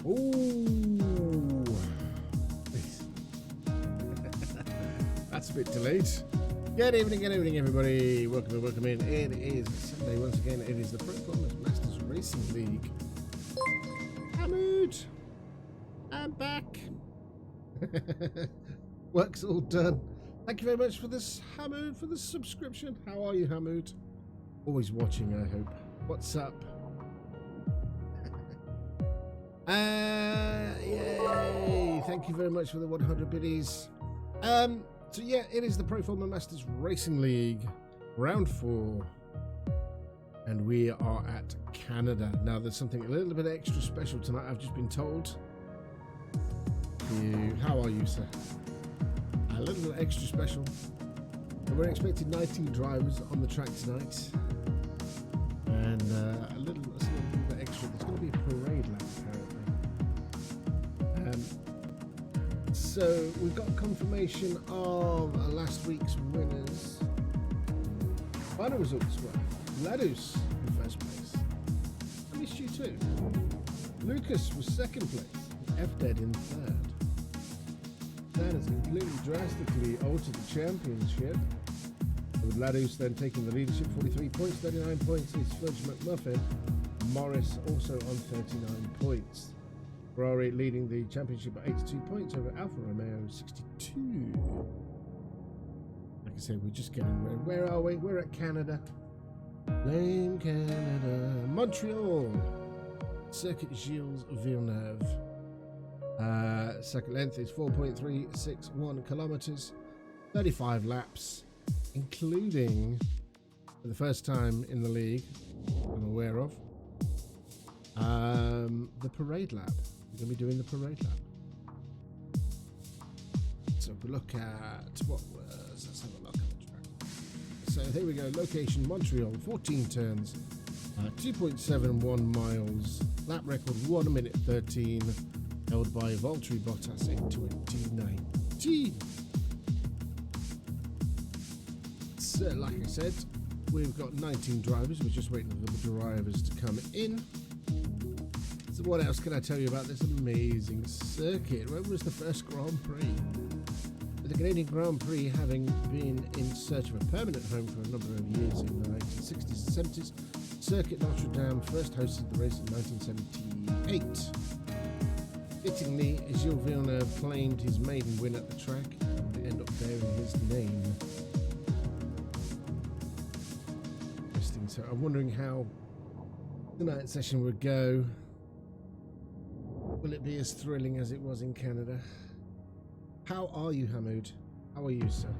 Ooh. That's a bit delayed. Good evening, everybody. Welcome in. It is Sunday once again. It is the Pro Performance Masters Racing League. Hamoud, I'm back. Work's all done. Thank you very much for this, Hamoud, for the subscription. How are you, Hamoud? Always watching, I hope. What's up? Yay! Thank you very much for the 100 biddies. So yeah, it is the Pro Forma Masters Racing League, round 4. And we are at Canada. Now there's something a little bit extra special tonight, I've just been told. How are you, sir? A little bit extra special. We're expecting 19 drivers on the track tonight. And a little bit extra. There's going to be a parade lap, apparently. So we've got confirmation of last week's winners. Final results were Ladus in first place. I missed you too. Lucas was second place. F-Dead in third. That has completely drastically altered the championship, with Ladus then taking the leadership, 43 points, 39 points is Fudge McMuffin. Morris also on 39 points. Ferrari leading the championship by 82 points over Alfa Romeo 62. Like I said, we're just getting ready. Where are we? We're at Canada. Blame Canada. Montreal. Circuit Gilles Villeneuve. Second length is 4.361 kilometers, 35 laps, including, for the first time in the league I'm aware of, the parade lap. We're going to be doing the parade lap. So if we look at what was, let's have a look at the track. So here we go. Location Montreal, 14 turns, 2.71 miles, lap record 1 minute 13. Held by Valtteri Bottas in 2019. So, like I said, we've got 19 drivers. We're just waiting for the drivers to come in. So what else can I tell you about this amazing circuit? When was the first Grand Prix? With the Canadian Grand Prix having been in search of a permanent home for a number of years in the 1960s and 70s, Circuit Notre Dame first hosted the race in 1978. Fittingly, Gilles Villeneuve claimed his maiden win at the track and would end up bearing his name. Interesting. So I'm wondering how tonight's session would go. Will it be as thrilling as it was in Canada? How are you, Hamoud? How are you, sir?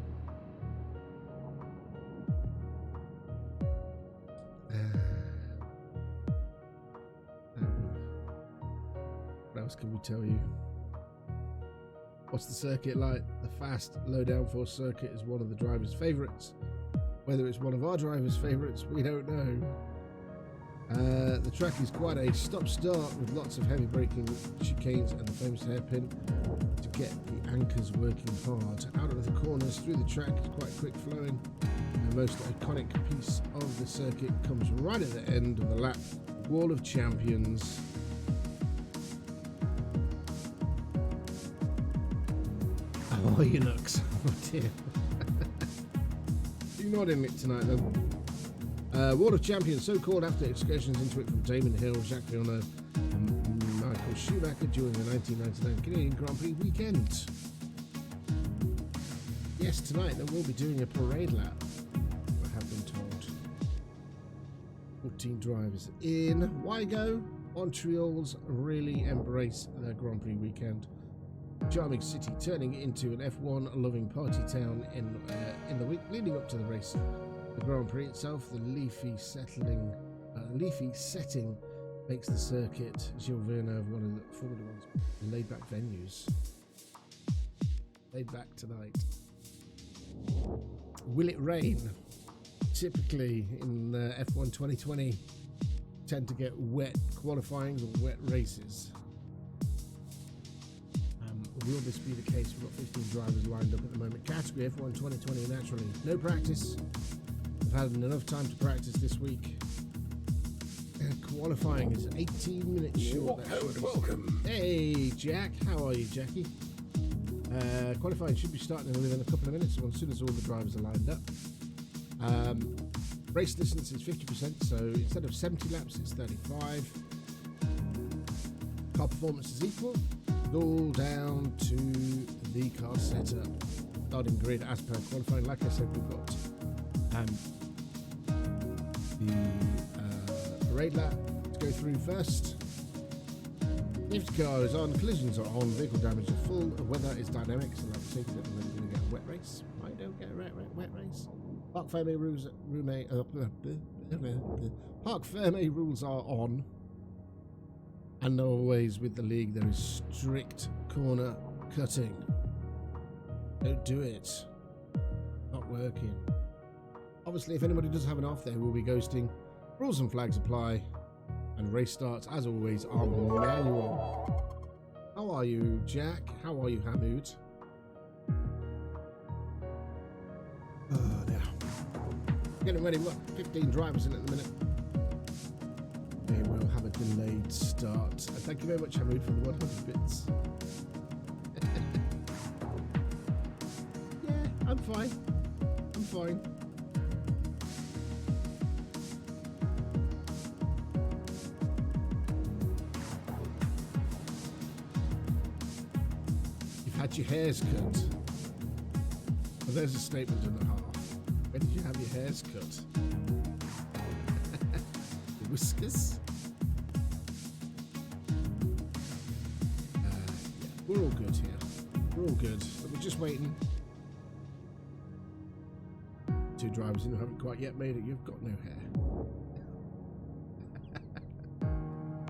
What else can we tell you? What's the circuit like? The fast, low downforce circuit is one of the drivers' favourites. Whether it's one of our drivers' favourites, we don't know. The track is quite a stop-start with lots of heavy braking, chicanes and the famous hairpin to get the anchors working hard. Out of the corners, through the track, it's quite quick flowing. The most iconic piece of the circuit comes right at the end of the lap, Wall of Champions. Oh, you nooks. Oh dear. You're not in it tonight then. Wall of Champions, so called after excursions into it from Damon Hill, Jacques Villeneuve and Michael Schumacher during the 1999 Canadian Grand Prix weekend. Yes, tonight they will be doing a parade lap, I have been told. 14 drivers in. Why go? Montreal's really embrace their Grand Prix weekend. Charming city turning into an F1 loving party town in the week leading up to the race. The Grand Prix itself, the leafy setting makes the circuit Gilles Villeneuve one of the Formula One's laid back venues. Laid back tonight. Will it rain? Typically in F1 2020 tend to get wet qualifying or wet races. Will this be the case? We've got 15 drivers lined up at the moment. Category F1 2020 naturally. No practice. I've had enough time to practice this week. Qualifying is 18 minutes short. Welcome. Hey, Jack. How are you, Jackie? Qualifying should be starting within a couple of minutes as soon as all the drivers are lined up. Race distance is 50%, so instead of 70 laps, it's 35. Car performance is equal. All down to the car setup. Starting grid as per qualifying. Like I said, we've got the parade lap to go through first. Safety car is on, collisions are on, vehicle damage is full, weather is dynamic, so like safety that we're going to get a wet race. I don't get a wet race. Parc Fermé rules are on. And always with the league there is strict corner cutting. Don't do it. Not working. Obviously if anybody does have an off there, we'll be ghosting. Rules and flags apply. And race starts, as always, on manual. How are you, Jack? How are you, Hamoud? Oh, now. Getting ready. We've got 15 drivers in at the minute. We will have a delayed start. Thank you very much, Hamoud, for the 100 bits. Yeah, I'm fine. I'm fine. Had your hairs cut. Well, there's a statement and a half. When did you have your hairs cut? Whiskers? Yeah, we're all good here. We're all good. But we're just waiting. 2 drivers in who haven't quite yet made it. You've got no hair.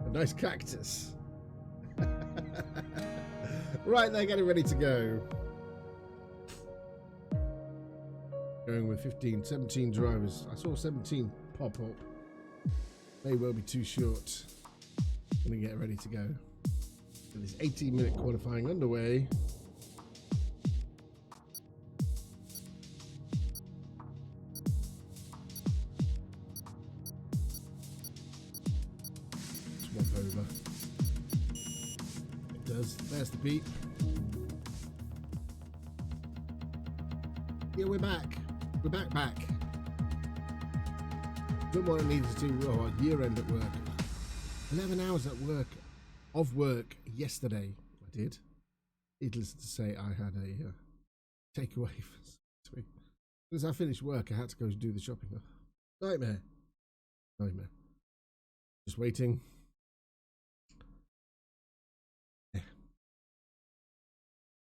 A nice cactus. Right, they're getting ready to go. Going with 15, 17 drivers. I saw 17 pop up. May well be too short. Gonna get ready to go. So this 18-minute qualifying underway. Swap over. There's the beep. Yeah, we're back. We're back. Done what I needed to do. Oh, year end at work. 11 hours at work yesterday. I did. Needless to say, I had a takeaway for week. As I finished work, I had to go do the shopping. Nightmare. Just waiting.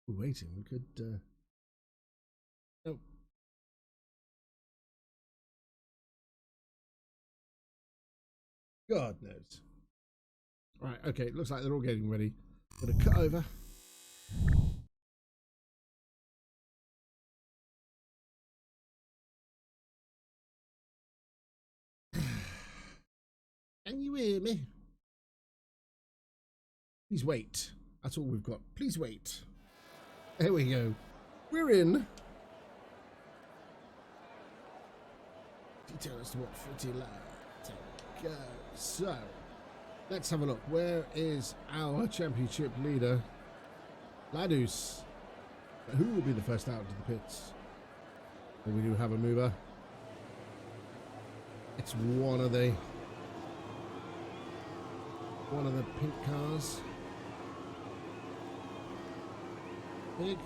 We're waiting. We could. Nope. God knows. Right. Okay. Looks like they're all getting ready. Gonna cut over. Can you hear me? Please wait. That's all we've got. Please wait. There we go. We're in. Tell us what footy like. Go. So, let's have a look. Where is our championship leader? Ladus. Who will be the first out of the pits? Well, we do have a mover. It's one of the pink cars. Big.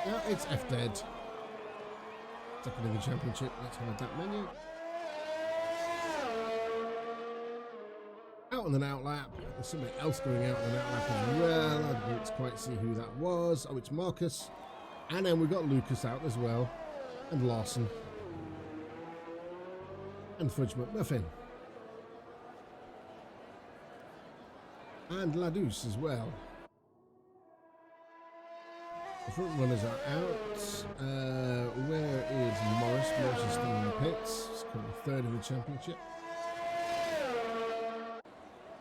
Now it's F dead. Second in the championship. Let's hide that menu. Out on an out lap. There's somebody else going out on an out lap as well. I didn't quite see who that was. Oh, it's Marcus. And then we've got Lucas out as well. And Larson. And Fudge McMuffin. And Ladus as well. The front runners are out. Where is Morris? Morris is still in the pits. He's currently third in the championship.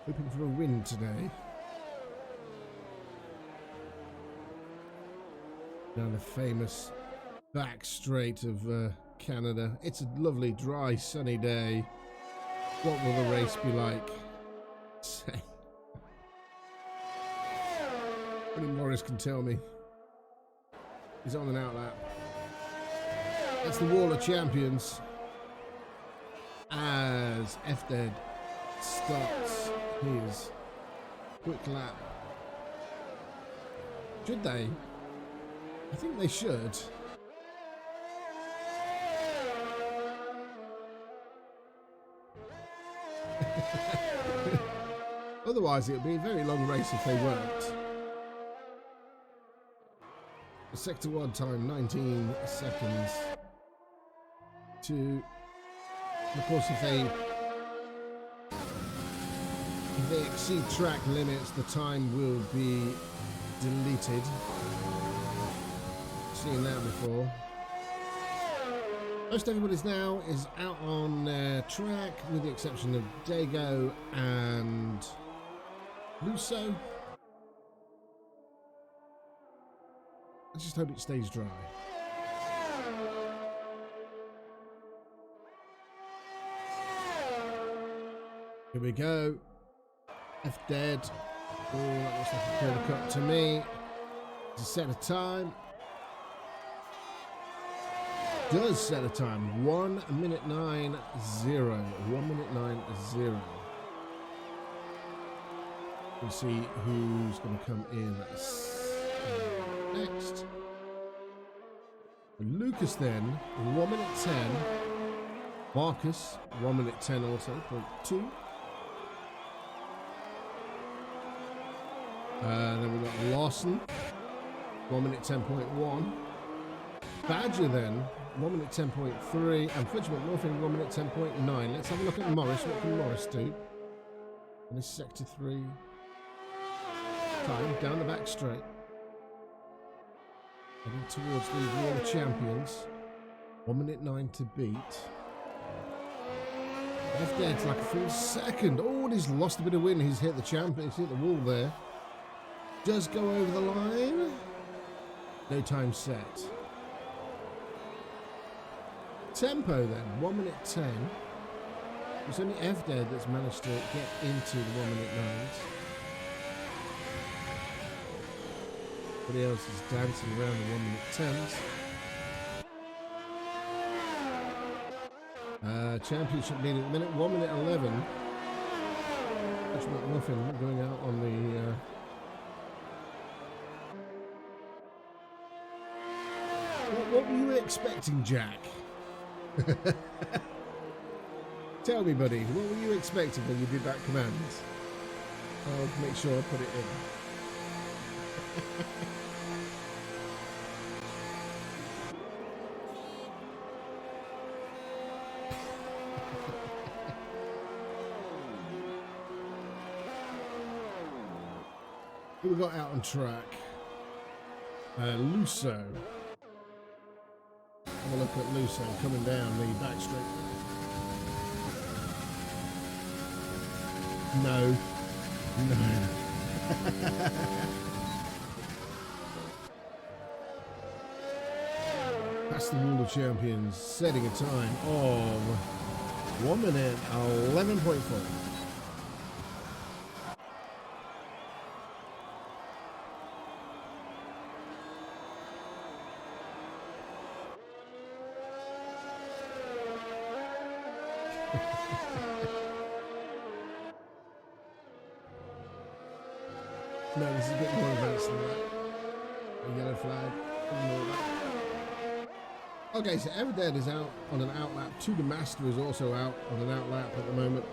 Hoping for a win today. Now the famous back straight of Canada. It's a lovely, dry, sunny day. What will the race be like? Say. Only Morris can tell me. He's on an out lap. That's the Wall of Champions. As F-Dead starts his quick lap. Should they? I think they should. Otherwise, it would be a very long race if they weren't. Sector 1 time 19 seconds. Of course, if they exceed track limits, the time will be deleted. Seen that before. Most everybody's now is out on track, with the exception of Dago and Lusso. I just hope it stays dry. Here we go. F dead. Oh, that looks like a clear cut to me. To set a time. Does set a time. 1 minute 9-0. 1 minute 9-0. We'll see who's going to come in next. Lucas then, 1 minute 10. Marcus, 1 minute 10 also, 0.2. Then we've got Lawson, 1 minute 10.1. Badger then, 1 minute 10.3. And Fudgement Morphin, 1 minute 10.9. Let's have a look at Morris. What can Morris do? And this sector 3. Time, down the back straight. Heading towards the Wall of Champions. 1 minute 9 to beat. Left dead like a full second. Oh, and he's lost a bit of wind. He's hit the champion. He's hit the wall there. Does go over the line. No time set. Tempo then, 1 minute 10. It's only F dead that's managed to get into the 1 minute 9s. Everybody else is dancing around the 1 minute 10s. Championship lead at the minute, 1 minute 11. Fudgement Muffin going out on the what were you expecting, Jack? Tell me, buddy, what were you expecting when you did that command? I'll make sure I put it in. Who we got out on track? Lusso. Have a look at Lusso coming down the back straight. No. That's the Wall of Champions, setting a time of 1 minute 11.4. No, this is a bit more advanced than that. A yellow flag. Okay, so Everdead is out on an outlap. To the Master is also out on an outlap at the moment.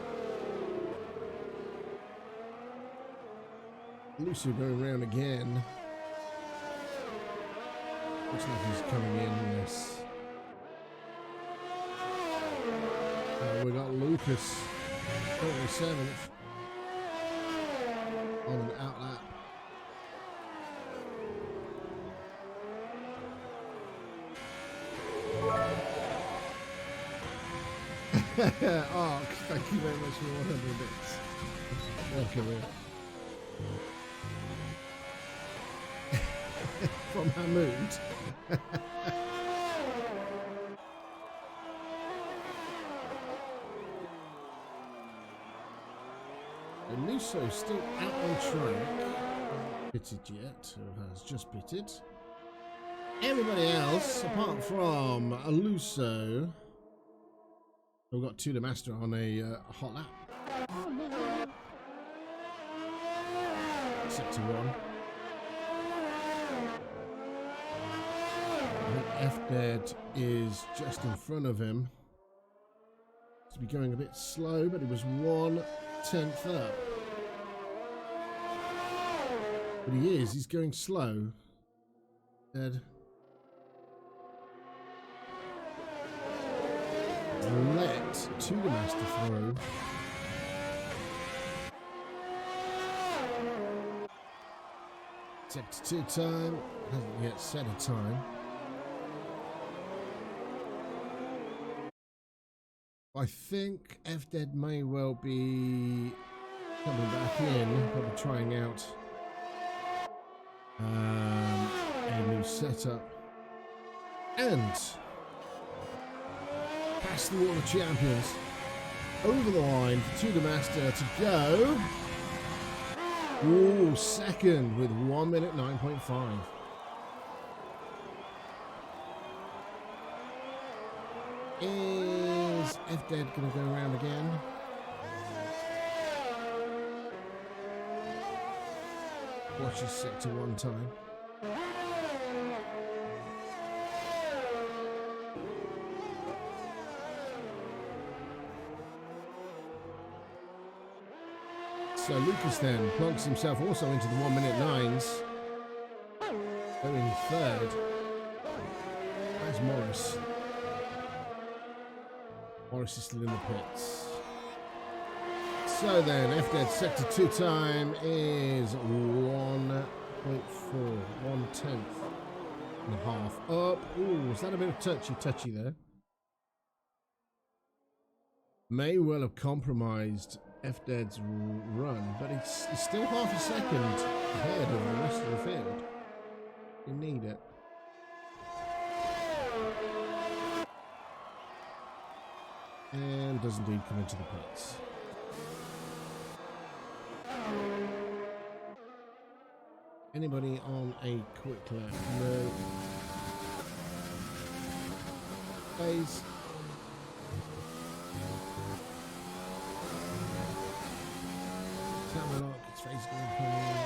Lucy going round again. Looks like he's coming in, yes. We got Lucas, 37th, on an outlap. Ark, thank you very much for 100 bits. Welcome in. From Hamoud. And Lusso still out on track. Pitted yet, or has just pitted. Everybody else, apart from Lusso, we've got To the Master on a hot lap. Sector 1. I think F-Dead is just in front of him. He's be going a bit slow, but it was 1 10th up. But he's going slow. Dead. Let to the master through. Sector 2 time. Hasn't yet set a time. I think FDead may well be coming back in, probably trying out a new setup. And past the wall of champions. Over the line to the master to go. Ooh, second with 1 minute 9.5. Is FDead going to go around again? Watch his sector one time. So Lucas then plonks himself also into the 1 minute 9s. Going third. Where's Morris? Morris is still in the pits. So then, FDead sector 2 time is 1.4, 1/10 and a half up. Ooh, is that a bit of touchy there? May well have compromised FDead's run, but it's still half a second ahead of the rest of the field. You need it. And does indeed come into the pits. Anybody on a quick lap? No. Phase. Tamarok, it's phase going home.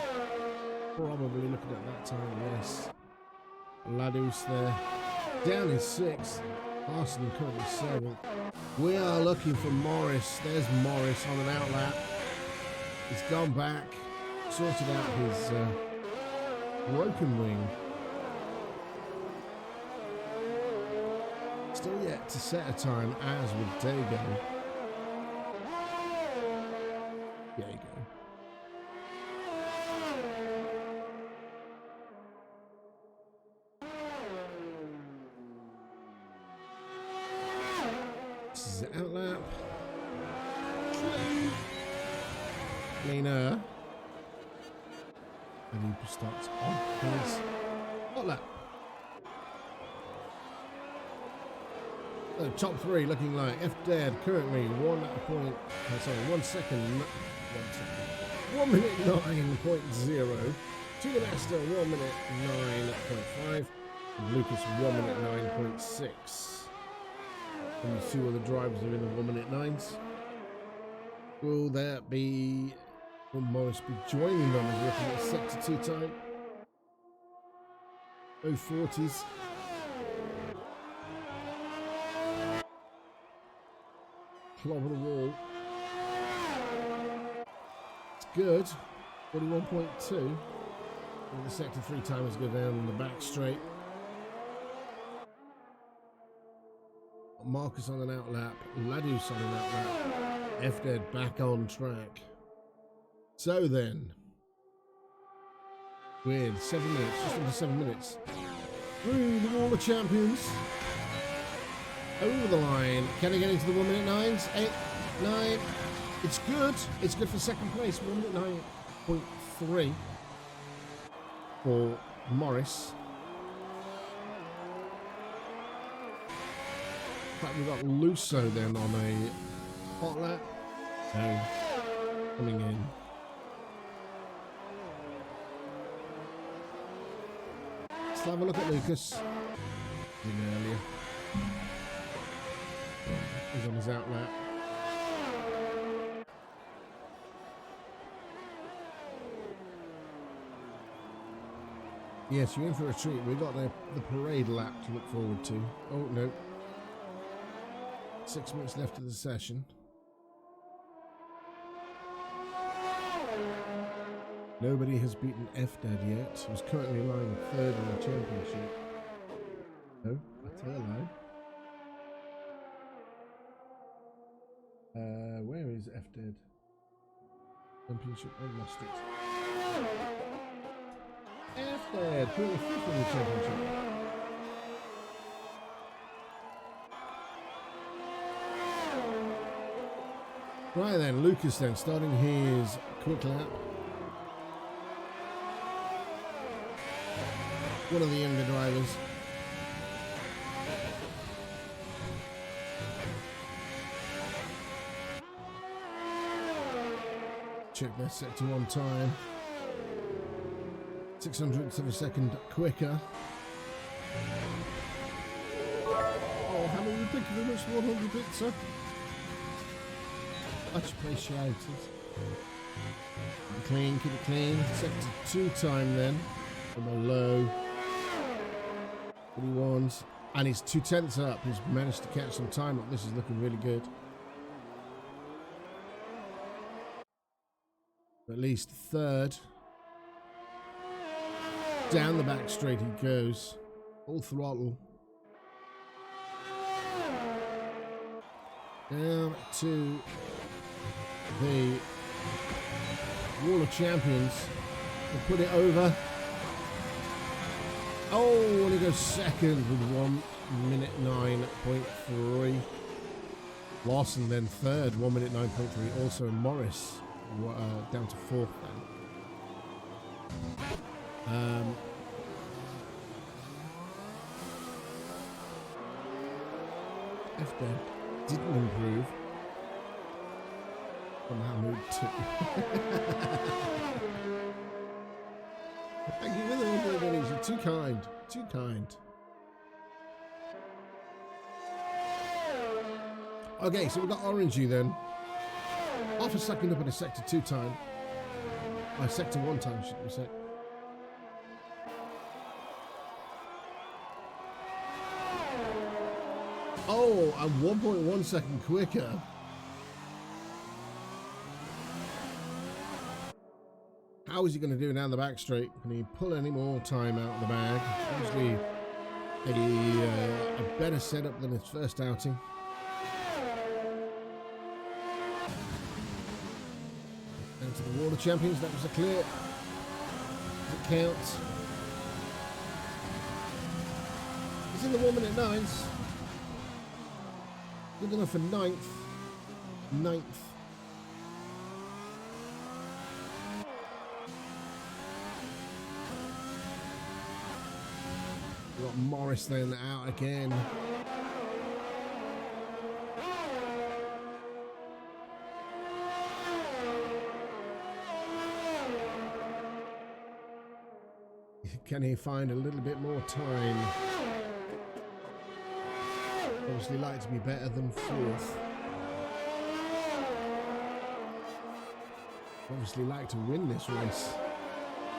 Probably looking at that time, yes. Ladus there. Down in 6th. Arsenal currently 7th. We are looking for Morris. There's Morris on an outlap. He's gone back, sorted out his broken wing. Still yet to set a time, as with Dago. There you go. This is the outlap. Cleaner. And he starts on his hot lap. So top 3 looking like FDead currently 1 second. 1 minute 9.0. To the master 1 minute 9.5. And Lucas 1 minute 9.6. And the 2 other drivers are in the 1 minute 9s. Will there be? Will Morris be joining them as we're looking at sector 2 time? 040s. Clobber the wall. It's good. 41.2. And the sector 3 timers go down in the back straight. Marcus on an outlap. Ladus on an outlap. FDead back on track. So then, with 7 minutes, just under 7 minutes, through the wall of champions, over the line. Can he get into the 1 minute 9s? 8, 9. It's good. It's good for second place. 1 minute 9.3 for Morris. In fact, we've got Lusso then on a hot lap. No, coming in. Let's have a look at Lucas. Earlier. He's on his outlap. Yes, you're in for a treat. We've got the parade lap to look forward to. Oh, no. 6 minutes left of the session. Nobody has beaten F-Dead yet. Who's currently lying third in the championship. No, I tell a lie. Where is F-Dead? Championship, I lost it. F-Dead, currently fifth in the championship. Right then, Lucas then, starting his quick lap. One of the younger drivers. Check their sector 1 time. 600ths of a second quicker. Oh, how many thank you very much for 100 bits, sir. Much appreciated. Clean, keep it clean. Sector 2 time then. From a low. 41s. And he's 2/10 up. He's managed to catch some time up. This is looking really good. At least third. Down the back straight he goes. Full throttle. Down to the Wall of Champions. We'll put it over. Oh, and he goes second with 1:09.3. Lawson then third, 1:09.3. Also Morris down to fourth then. F-Dead didn't improve. From Mahmood too. Thank you for the everybody. You're too kind. Too kind. Okay, so we've got Orangey then. Half a second up at a sector 2 time. Sector 1 time, should we say. Oh, and 1.1 second quicker. How is he going to do it down the back straight? Can he pull any more time out of the bag? Obviously, a better setup than his first outing. And to the Wall of Champions, that was a clear. Does it count? He's in the 1:09s. Good enough for ninth. We've got Morris then out again. Can he find a little bit more time? Obviously like to be better than fourth. Obviously like to win this race.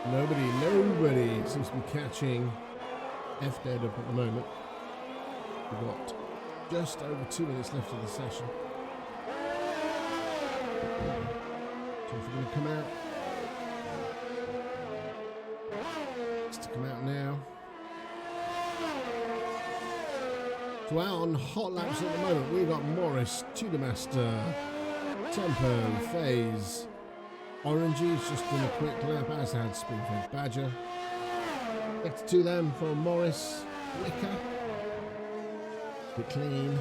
Nobody seems to be catching F-Dead up at the moment. We've got just over 2 minutes left of the session. So if we're going to come out. It's to come out now. So out on hot laps at the moment, we've got Morris, Tudormaster, Tempo, Phase. Orangey's just done a quick lap, as had Spoonfed Badger. Next to them for Morris, Wicker. Bit clean.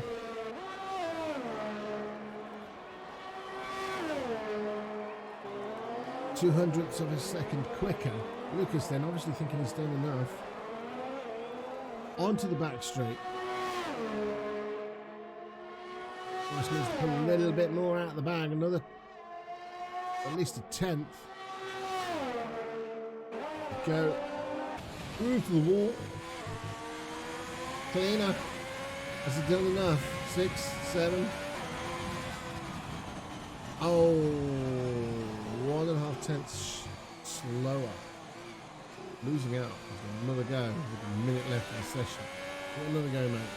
.02 of a second quicker. Lucas then obviously thinking he's done enough. Onto the back straight. Just needs to put a little bit more out of the bag, another, at least a 10th. Go through to the wall. Cleaner. Has he done enough? 6, 7. Oh, 1.5 tenths slower. Losing out. Another go with a minute left in the session. Another go, mate.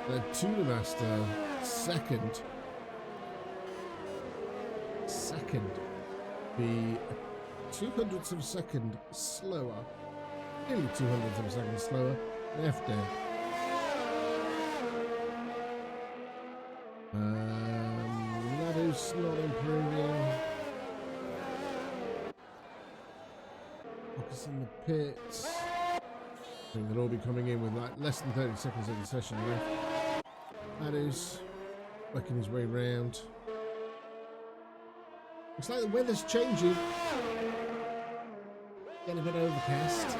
Then Tuna Master, second. Be 200ths of a second slower. Nearly 200ths of a second slower than FD. Ladus not improving. Focus in the pits. I think they'll all be coming in with like less than 30 seconds of the session left. Ladus working his way round. Looks like the weather's changing. Getting a bit overcast.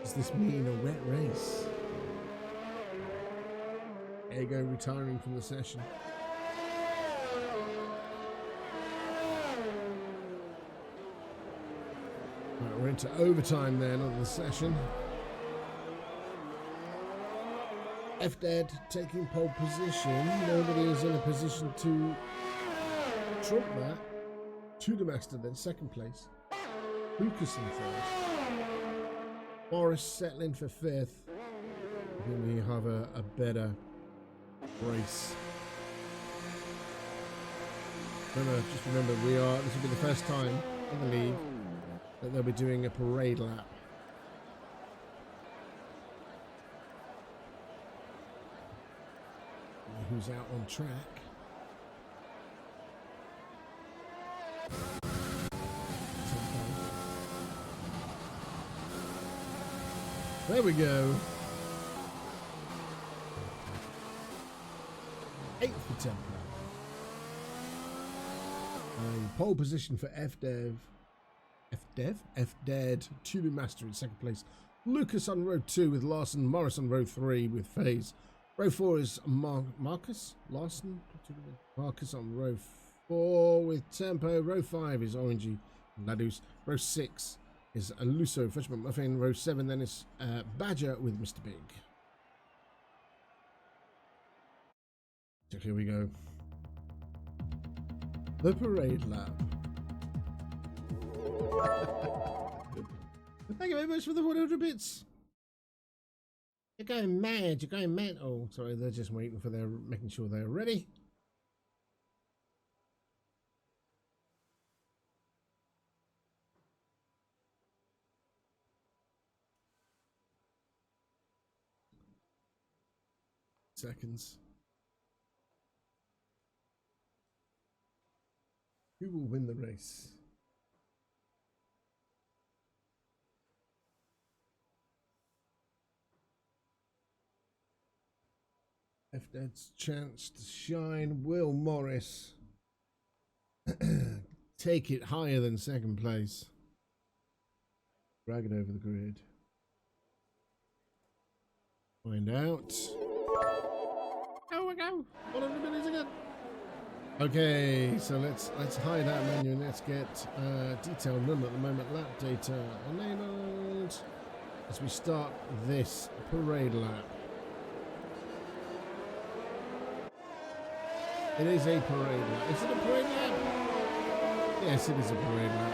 Does this mean a wet race? Ego retiring from the session. Right, we're into overtime then of the session. F-Dead taking pole position. Nobody is in a position to trump that. Tudor Master then second place. Lucas in third. Morris settling for fifth. Then we have a better race. Just remember, this will be the first time in the league that they'll be doing a parade lap. Who's out on track? There we go. 8th for Tempo. Pole position for F-Dead, Tubing Master in second place. Lucas on row 2 with Larson. Morris on row 3 with FaZe. Row 4 is Marcus Larson. Marcus on row 4 with Tempo. Row 5 is Orangey and Ladus. Row 6 is Luso, Freshman Muffin. Row 7 then is Badger with Mr. Big. So here we go. The parade lap. Thank you very much for the 100 bits. You're going mad, you're going mad. Oh, sorry, they're just waiting for making sure they're ready. Seconds. Who will win the race? F-Dead's chance to shine. Will Morris take it higher than second place? Drag it over the grid. Find out. Oh, we go. 100 minutes again. Okay, so let's hide that menu and let's get detailed run at the moment. Lap data enabled as we start this parade lap. It is a parade lap. Is it a parade lap? Yes, it is a parade lap.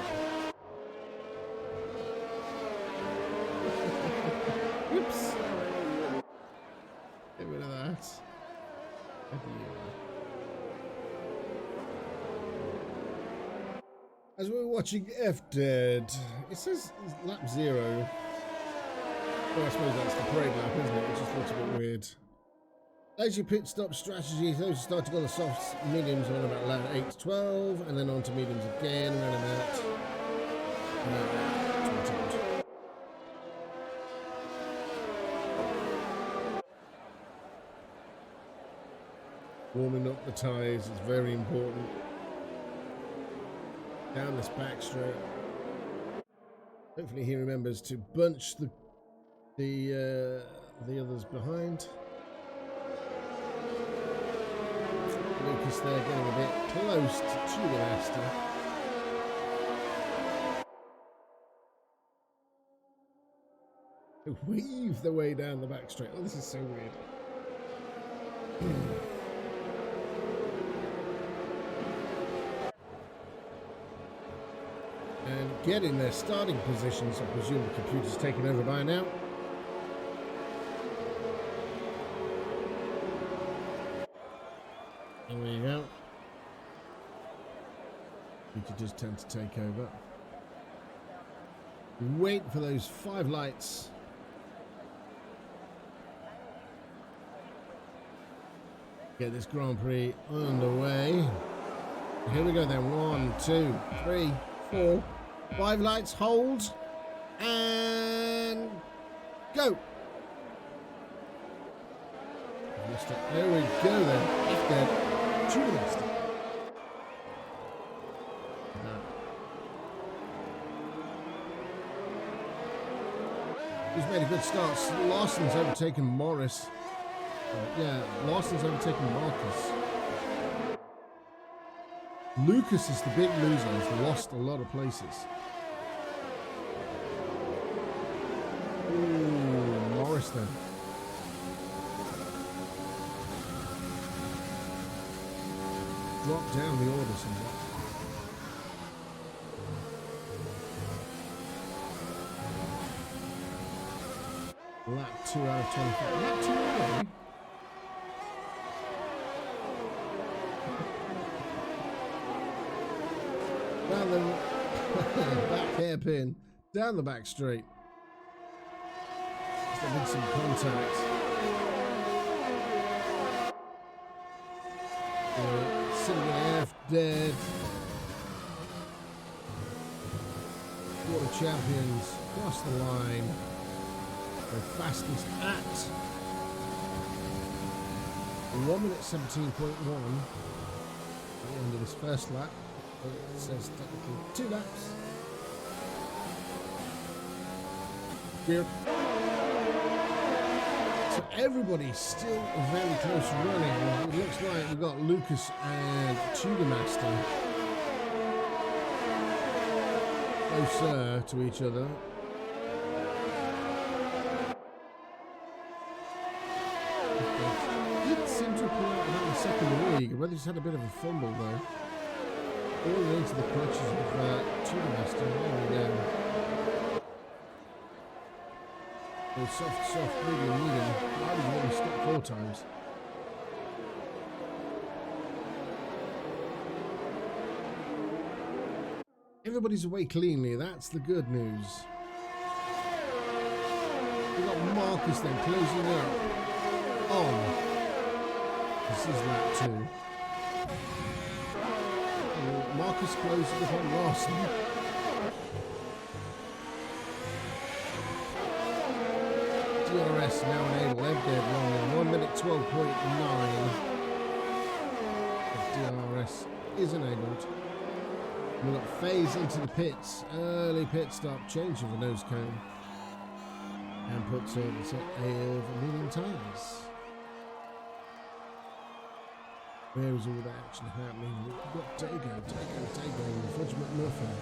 Whoops. Get rid of that. As we're watching F-Dead, it says lap 0. Well, I suppose that's the parade lap, isn't it? It just looks a bit weird. As your pit stop strategy, those starting on the softs, mediums around about lap 8 to 12, and then on to mediums again around about 20. Warming up the tyres is very important. Down this back straight. Hopefully he remembers to bunch the others behind. Lucas there getting a bit close to the master. Weave the way down the back straight. Oh, this is so weird. And get in their starting positions. I presume the computer's taken over by now. He does tend to take over. Wait for those 5 lights. Get this Grand Prix underway. Here we go then. 1, 2, 3, 4, 5 lights. Hold. And go. There we go then. If dead. Tudor Master. He's made a good start. Larson's overtaken Morris. Yeah, Larson's overtaken Marcus. Lucas is the big loser. He's lost a lot of places. Ooh, Morris then. Drop down the order somewhat. Lap 2 out of 25. Lap 2 already? Down the back hairpin. Down the back straight. Just having some contact. Sitting in F dead. Water champions across the line. The fastest at 1 minute 17.1 at the end of this first lap. It says technically 2 laps. Here. So everybody's still very close running. It looks like we've got Lucas and Tudor Master closer to each other. Seem to pull out about the second league. Whether he's had a bit of a fumble though. All into the clutches of Tudor Master. There we go. Oh, soft, medium. Why did he only stop 4 times? Everybody's away cleanly. That's the good news. We've got Marcus then closing up on. This is lap 2. Marcus closes upon Larson. DRS now enabled. Dead wrong. 1 minute 12.9. DRS is enabled. We've got phase into the pits. Early pit stop. Change of the nose cone. And puts on the set of medium tyres. Where is all that action happening? We've got Dago, Fudge McMuffin.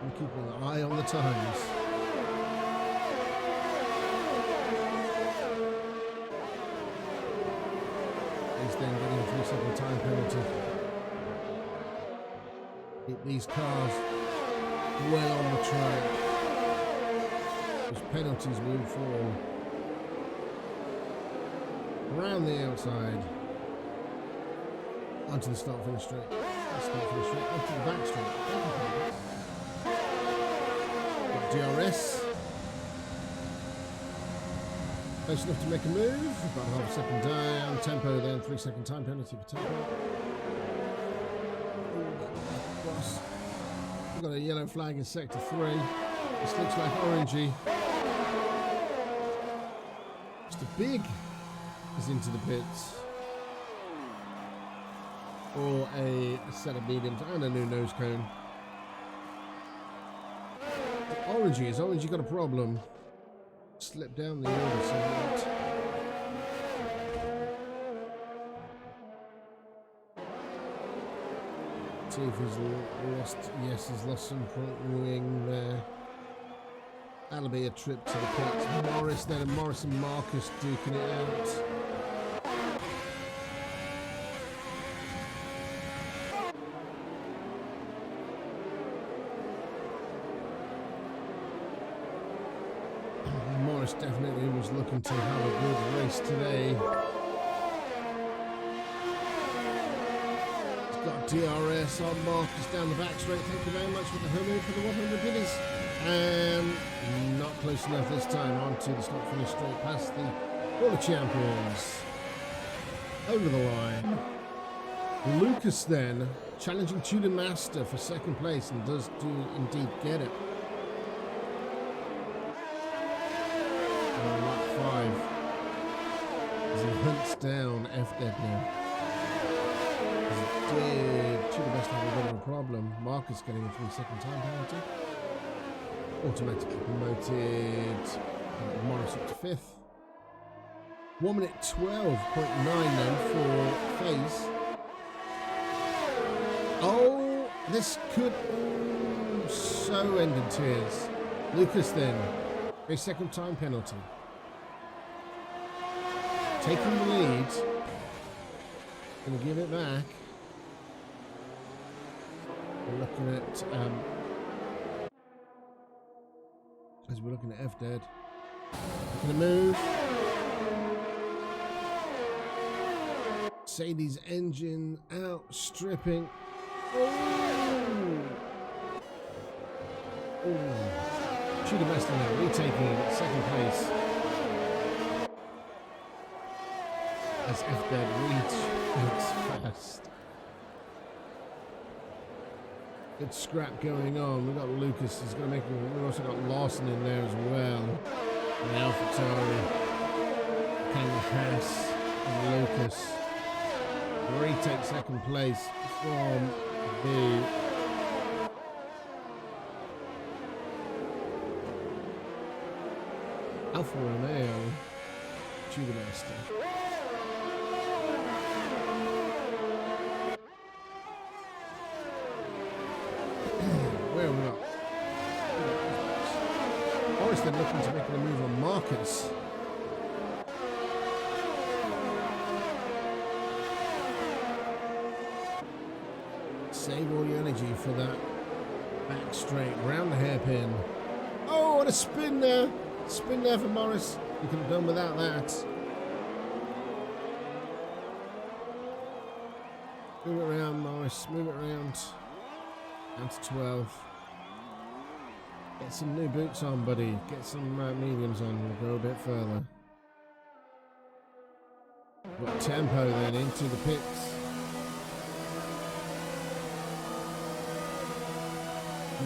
I'm keeping an eye on the times. He's then getting a 3-second time penalty. Keep these cars well on the track. Those penalties will fall. Around the outside. Onto the start finish straight. Onto the back straight. Got DRS. Close enough to make a move. About half a second down. Tempo then. 3-second time penalty for tempo. Cross. We've got a yellow flag in sector 3. This looks like orangey. Mr. Big is into the pits. Or a set of mediums and a new nose cone. Orangey, has Orangey got a problem? Slip down the order somewhat. See if he's lost. Yes, he's lost some front wing there. That'll be a trip to the pits. Morris then, and Morris and Marcus duking it out. definitely was looking to have a good race today. He's got DRS on Marcus down the back straight. Thank you very much for the homie for the 100 biddies. And not close enough this time. On to the start finish straight past the World Champions. Over the line. Lucas then challenging Tudor Master for second place and does do indeed get it. On lap 5 as he hunts down F-Dead now. As he did Tudor Master have a bit of a problem. Marcus getting a 3-second time penalty. Automatically promoted. Morris up to 5th. 1 minute 12.9 then for FaZe. Oh, this could so end in tears. Lucas then, a second time penalty. Taking the lead. Gonna give it back. We're looking at as we're looking at F-Dead. Looking to move. Sadie's engine outstripping. Oh! Tudor Master now retaking second place. As F-Dead retreats fast. Good scrap going on. We've got Lucas. He's going to make. We've also got Lawson in there as well. And AlphaTauri. Ken Haas and Lucas. Retake second place from the Alfa Romeo Tudor Master. Where are we at? Morris then looking to make a move on Marcus. Save all your energy for that back straight round the hairpin. Oh, what a spin there! Spin there for Morris. You could have done without that. Move it around, Morris. Move it around. Down to 12. Get some new boots on, buddy. Get some mediums on. We'll go a bit further. Got tempo then into the pits.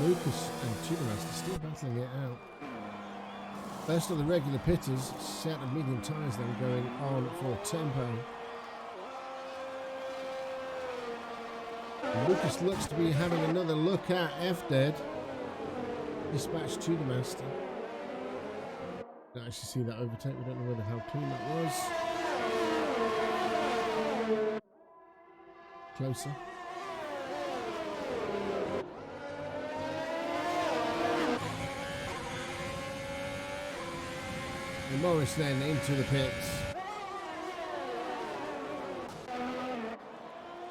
Lucas and Tudor Master still battling it out. First of the regular pitters, set of medium tyres then going on for tempo. And Lucas looks to be having another look at F-Dead. Dispatched Tudor Master. Don't actually see that overtake. We don't know whether how clean that was. Closer. And Morris then into the pits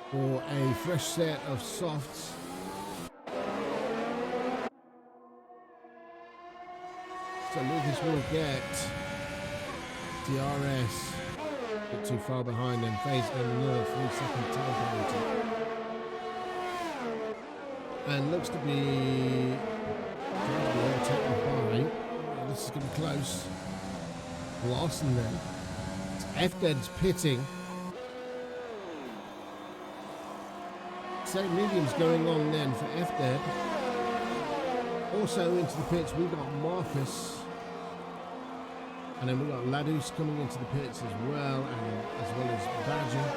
for a fresh set of softs. So Lucas will get DRS. A bit too far behind and FaZe then another 3-second time penalty. And looks to be overtaken by. This is going to be close. Lawson then. F-Dead's pitting. Same mediums going on then for F-Dead. Also into the pits we've got Marcus. And then we've got Ladus coming into the pits as well, and as well as Badger.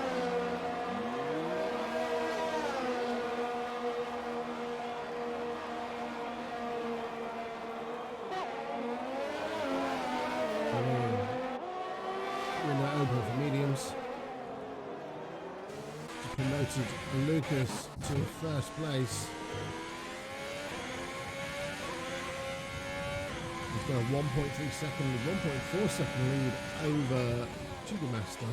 Open for mediums. Promoted Lucas to first place. He's got a 1.3 second, 1.4 second lead over Tudor Master.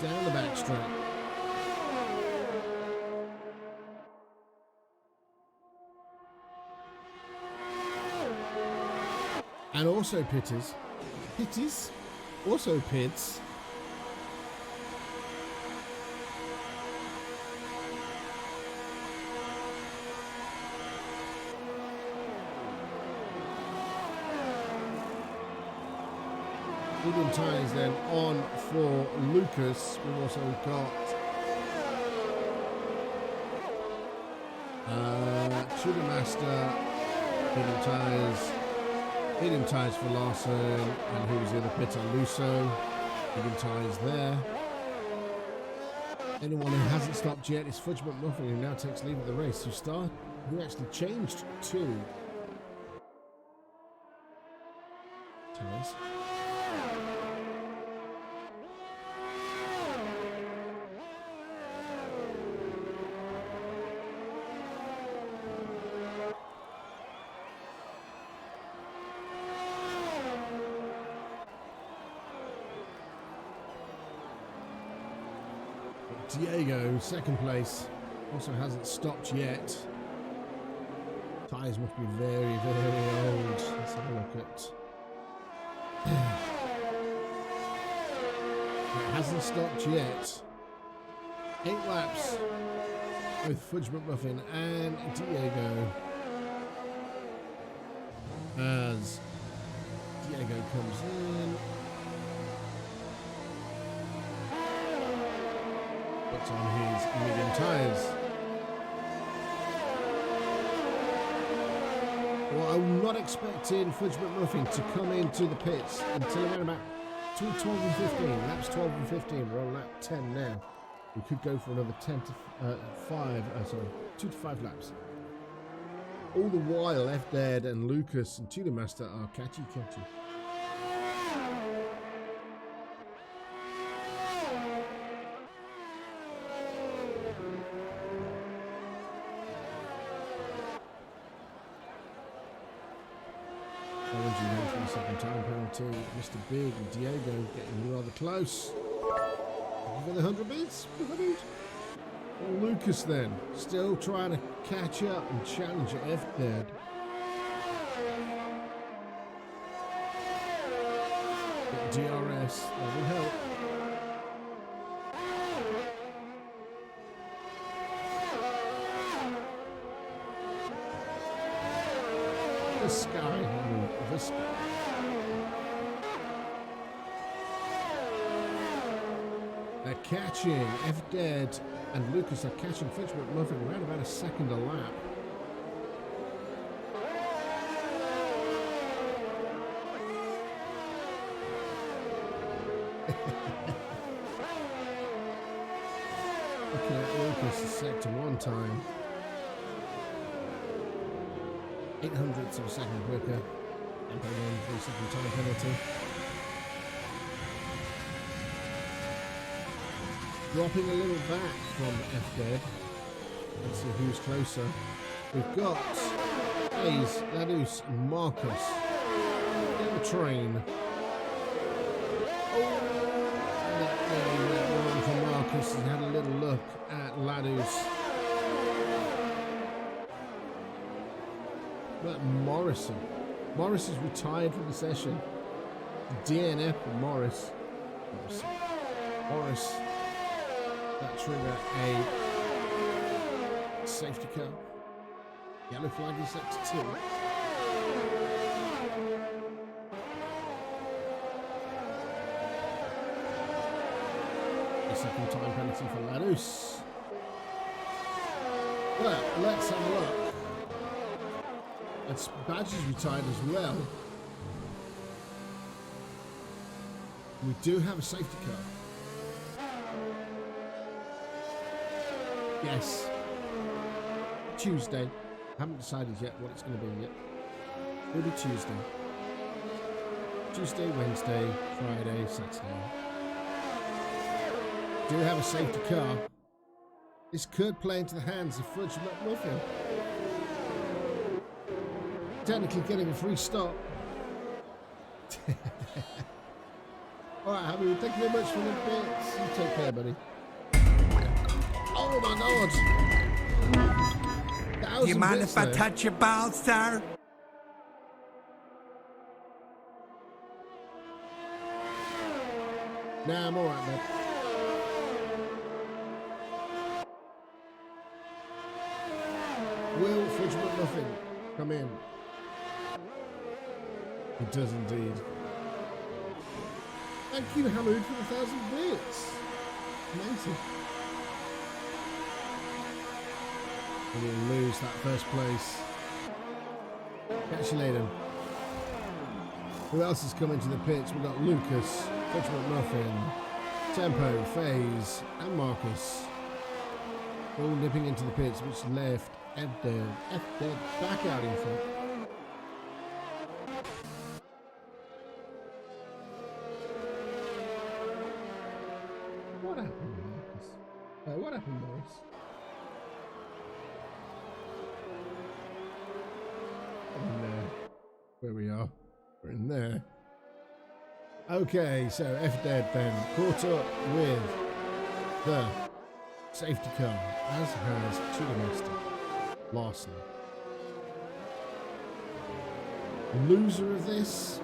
Down the back straight. And also Pitties. Pitties? Also Pits. Medium tyres then on for Lucas. We've also got Tudor Master, medium tyres for Larson, and who's the other pitter? Luso, medium tyres there. Anyone who hasn't stopped yet is Fudge McMuffin, who now takes lead of the race. Who actually changed to tyres. Diego, second place, also hasn't stopped yet. Tyres must be very, very old. Let's have a look at. It hasn't stopped yet. 8 laps with Fudge McMuffin and Diego. As Diego comes in. Puts on his medium tyres. Well, I'm not expecting Fudge McMuffin to come into the pits until around about 12 and 15. Laps 12 and 15. We're on lap 10 now. We could go for another 2 to 5 laps. All the while, F Dead and Lucas and Tudor Master are catchy. Second time penalty. Mr. Big and Diego getting rather close. Over the 100 beats. Well, Lucas then still trying to catch up and challenge F Dead. Get DRS, that will help. The sky. They're catching F Dead and Lucas are catching Fudge McMuffin around about a second a lap. Looking at Lucas is sector 1 time. 0.08 of a second quicker. And then 1 3-second time penalty. Dropping a little back from F Dead. Let's see who's closer. We've got Hayes, Ladus, and Marcus. In the train. Oh! That one from Marcus has had a little look at Ladus. But Morrison. Morris is retired from the session. DNF for Morris. Morris. That trigger a safety car. Yellow flag is set to 2. A second time penalty for Ladus. Well, let's have a look. And Badge is retired as well. We do have a safety car. Yes. Tuesday. Haven't decided yet what it's going to be yet. It'll be Tuesday. Tuesday, Wednesday, Friday, Saturday. Do have a safety car. This could play into the hands of Fudge McMuffin. Technically getting a free stop. Alright, Happy, thank you very much for the bits. You take care, buddy. Oh my god! Do you mind if I touch your balls, sir? Nah, I'm alright, man. Will Fridge McMuffin come in? He does indeed. Thank you, Hamoud, for the 1,000 bits. Amazing. And he'll lose that first place. Catch you later. Who else has come into the pits? We've got Lucas, Fridge McMuffin, Tempo, FaZe, and Marcus. All nipping into the pits, which left F-Dead back out in front. What happened, Marcus? What happened, Morris? In there. Where we are. We're in there. Okay, so F-Dead then caught up with the safety car, as has Tudormaster Larson. Loser of this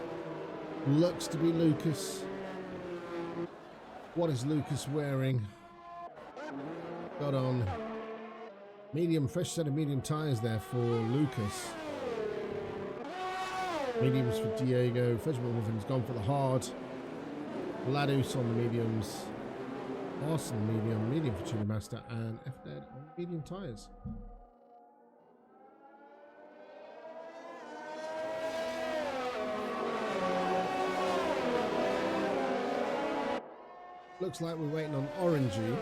looks to be Lucas. What is Lucas wearing? Got on medium, fresh set of medium tyres there for Lucas. Mediums for Diego. Fridge McMuffin's gone for the hard. Ladus on the mediums. Larson medium for Tudormaster, and F-Dead on medium tyres. Looks like we're waiting on Orangey.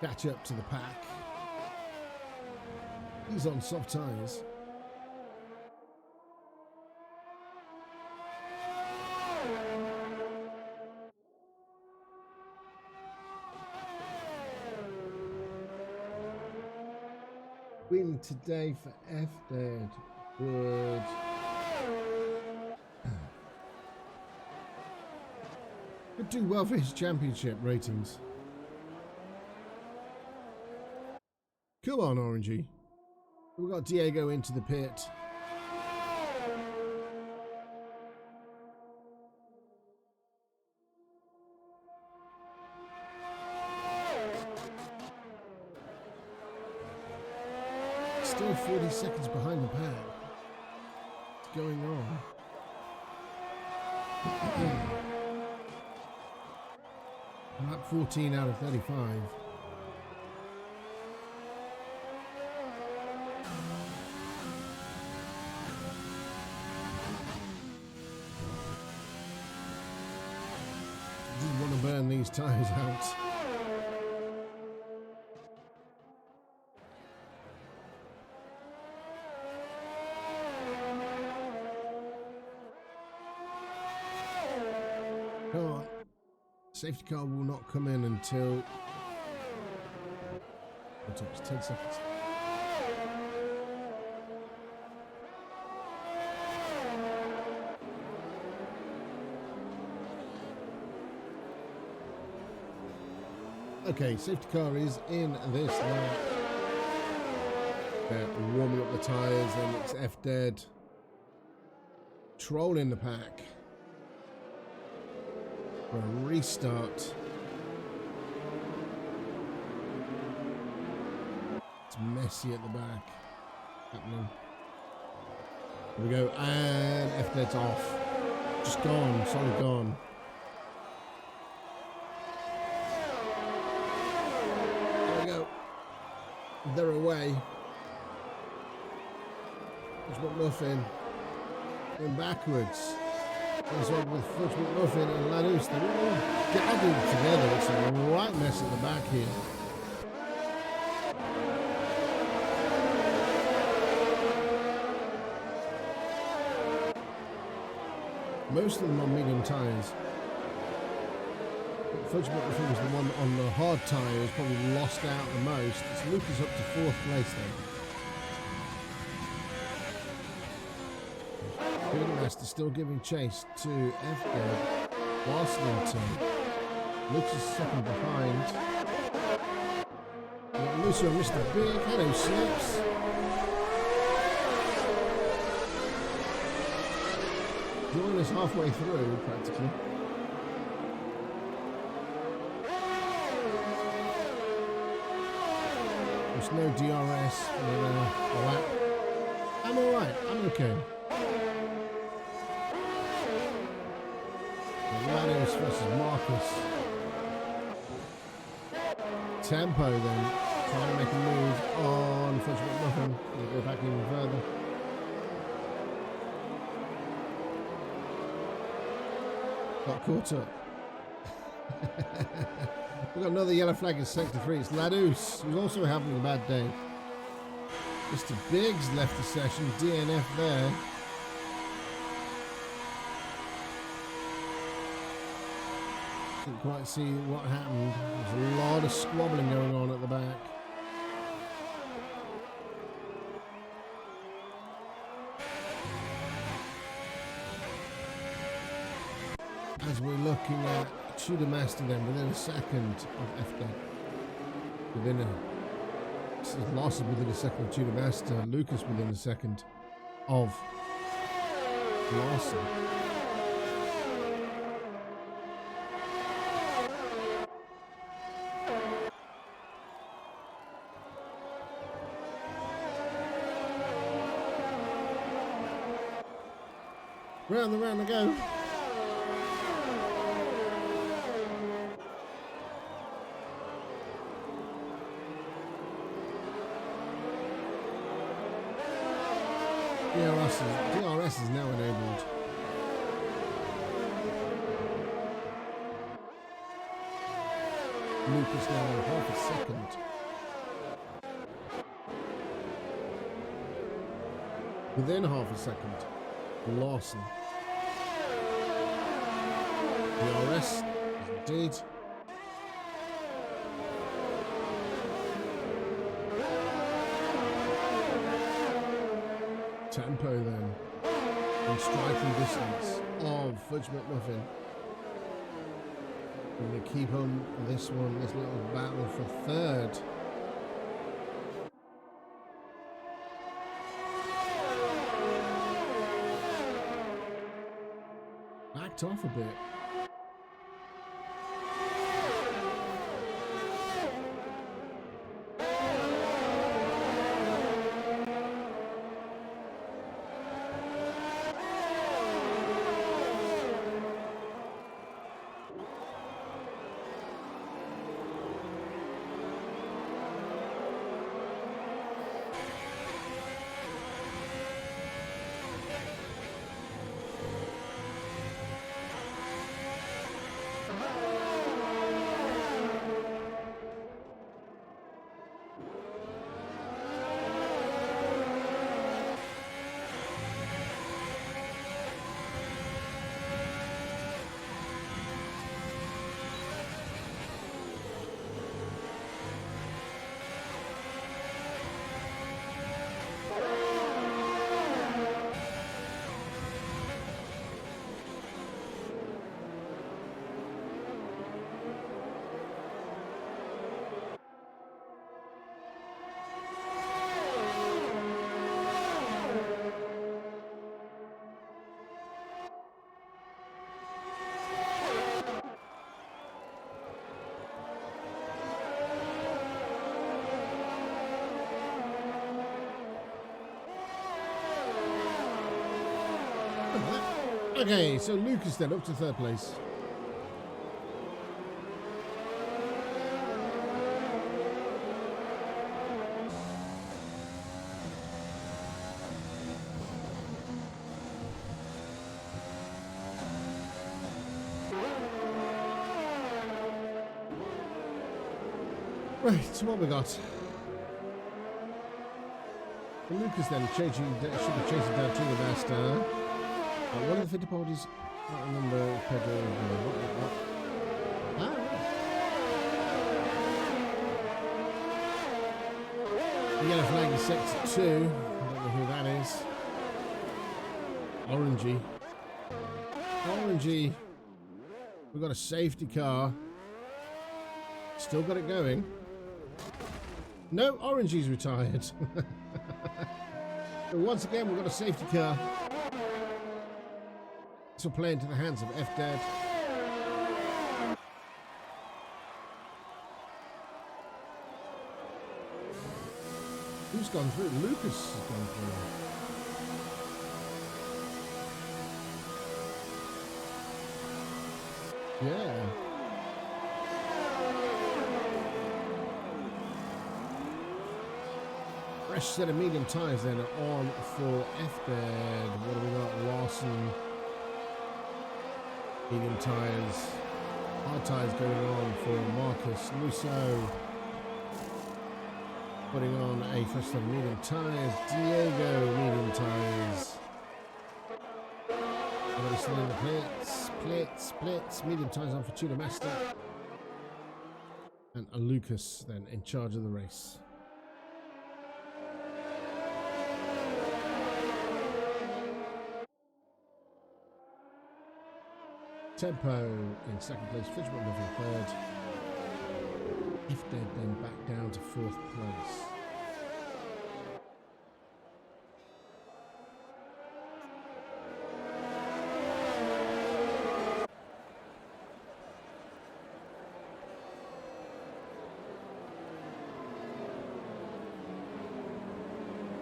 Catch up to the pack. He's on soft tyres. Win today for F-Dead. Good. Could do well for his championship ratings. Come on, Orangey. We've got Diego into the pit. Still 40 seconds behind the pack. What's going on? I'm at 14 out of 35. Just want to burn these tyres out. Come on. Safety car will not come in until... It was 10 seconds. Okay, safety car is in this lap. Warming up the tyres, then it's F-Dead. Trolling the pack. For a restart. It's messy at the back. Happening. Here we go, and F-Dead's off. Just gone, solid gone. There we go. They're away. Fridge McMuffin going backwards. As well with Fridge McMuffin and Ladus. They're all gathered together. It's a right mess at the back here. Most of them on medium tyres. Fridge McMuffin was the one on the hard tyre who's probably lost out the most. It's Lucas up to 4th place then. Tudormaster still giving chase to F-Dead. Larson. Lucas is second behind. Lucio and Mr. Big. Hello, Slips. join us halfway through, practically. There's no DRS for a lap. I'm alright, I'm okay. Manos versus Marcus. Tempo then, trying to make a move on Fudge McMuffin. We'll go back even further. Got caught up. We've got another yellow flag in sector 3. It's Ladus, who's also having a bad day. Mr. Biggs left the session. DNF there. Didn't quite see what happened. There's a lot of squabbling going on at the back. As we're looking at Tudor Master then within a second of FK. Within a losses within a second of Tudor Master. Lucas within a second of Larson. Round and round they go. DRS is now enabled. Lucas now on half a second. Within half a second, Larson. DRS, indeed. Tempo then, in striking distance of Fudge McMuffin. We're going to keep on this one, this little battle for third. Backed off a bit. Okay, so Lucas then up to third place. Right, so what we got? Lucas then should be chasing down to the master. One of the Fittipaldis, I can't remember Pedro. What? Ah, right. The yellow flag is sector 2. I don't know who that is. Orangey. We've got a safety car. Still got it going. No, Orangey's retired. But once again, we've got a safety car. This will play into the hands of F-Dead. Who's gone through? Lucas has gone through. Yeah. Fresh set of medium tyres then on for F-Dead. What have we got? Larson. Medium tyres. Hard tyres going on for Marcus Lusso. Putting on a fresh set of medium tyres. Diego medium tyres. Everybody still in the splits. Medium tyres on for Tudor Master. And a Lucas then in charge of the race. Tempo in second place, Fridgman in third. If Dead then back down to fourth place.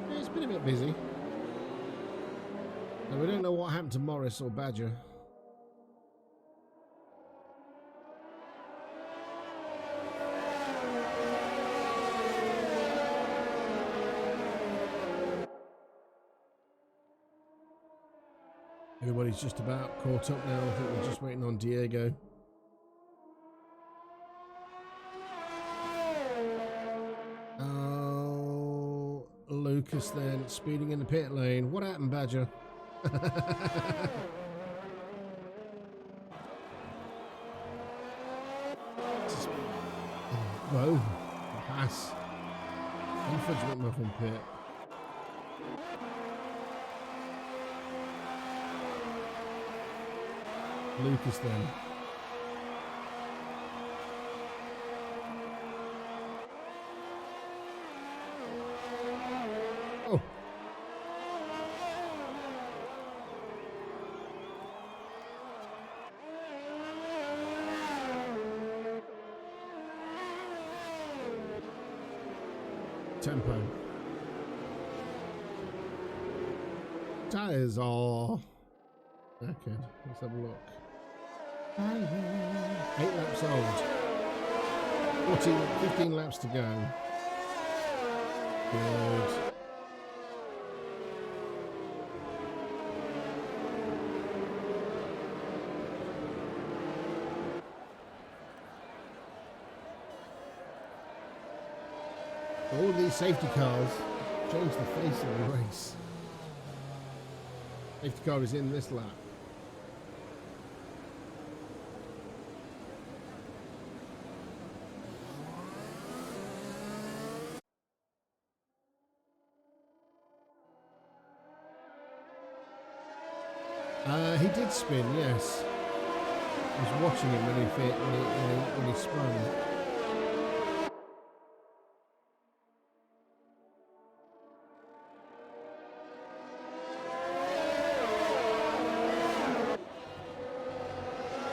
Yeah, it's been a bit busy. And we don't know what happened to Morris or Badger. Everybody's just about caught up now. I think we're just waiting on Diego. Oh, Lucas then speeding in the pit lane. What happened, Badger? Whoa, pass. Infringement muffin pit. Lucas then. Oh. Tempo. Tires are... Okay, let's have a look. 8 laps old. 15 laps to go. Good. All these safety cars change the face of the race. Safety car is in this lap. He did spin, yes. I was watching him when he spun.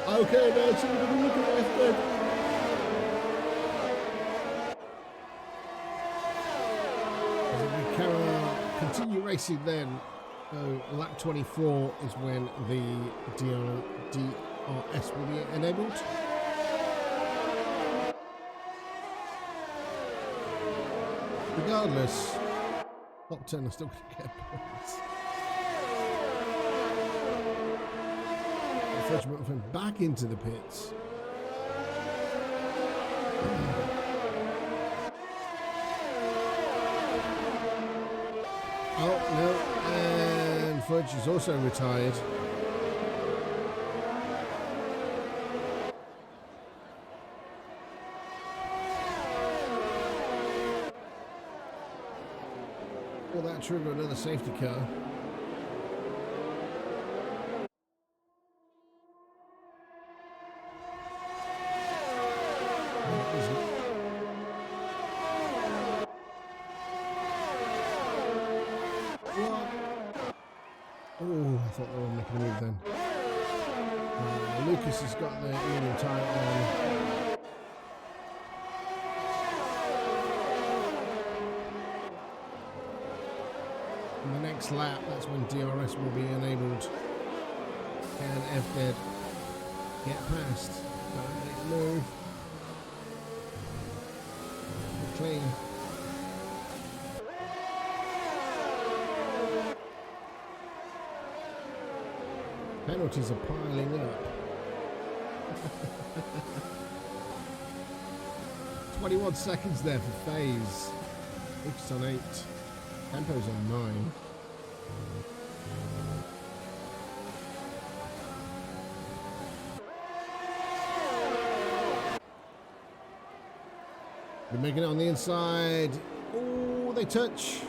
Okay, now so we're going to look at F-Dead. As we carry on, continue racing then. So lap 24 is when the DRS will be enabled. Regardless, top 10 are still going to get points. Fridgman went back into the pits. Oh no, and Fudge is also retired. Will that trigger another safety car? Oh, I thought they were making a move then. Lucas has got the medium tyre on. In the next lap, that's when DRS will be enabled. Can FZ get past? Don't make a move. Clean. Penalties are piling up. 21 seconds there for Phase. Lucas on 8. Tempo's on 9. They're making it on the inside. Oh, they touch.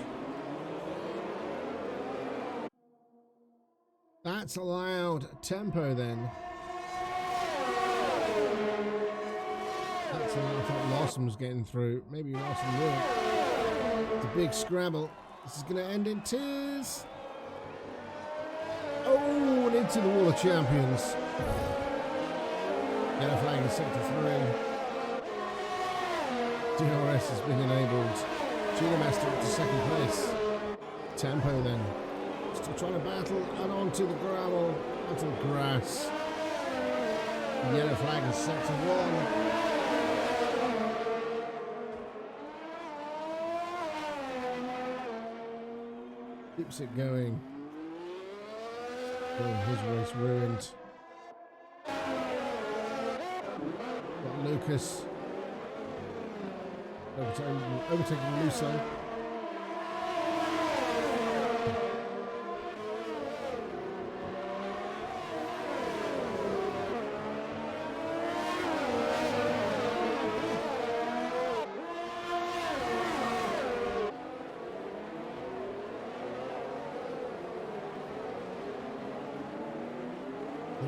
That's allowed tempo then. That's allowed. I thought Lawson was getting through. Maybe Lawson will. It's a big scrabble. This is going to end in tears. Oh, and into the wall of champions. Yellow flag in sector 3. DRS has been enabled. Junior Master up to second place. Tempo then. Still trying to battle and onto the gravel, onto the grass. Yellow flag in sector 1. Keeps it going. Oh, his race ruined. Got Lucas overtaking Luso.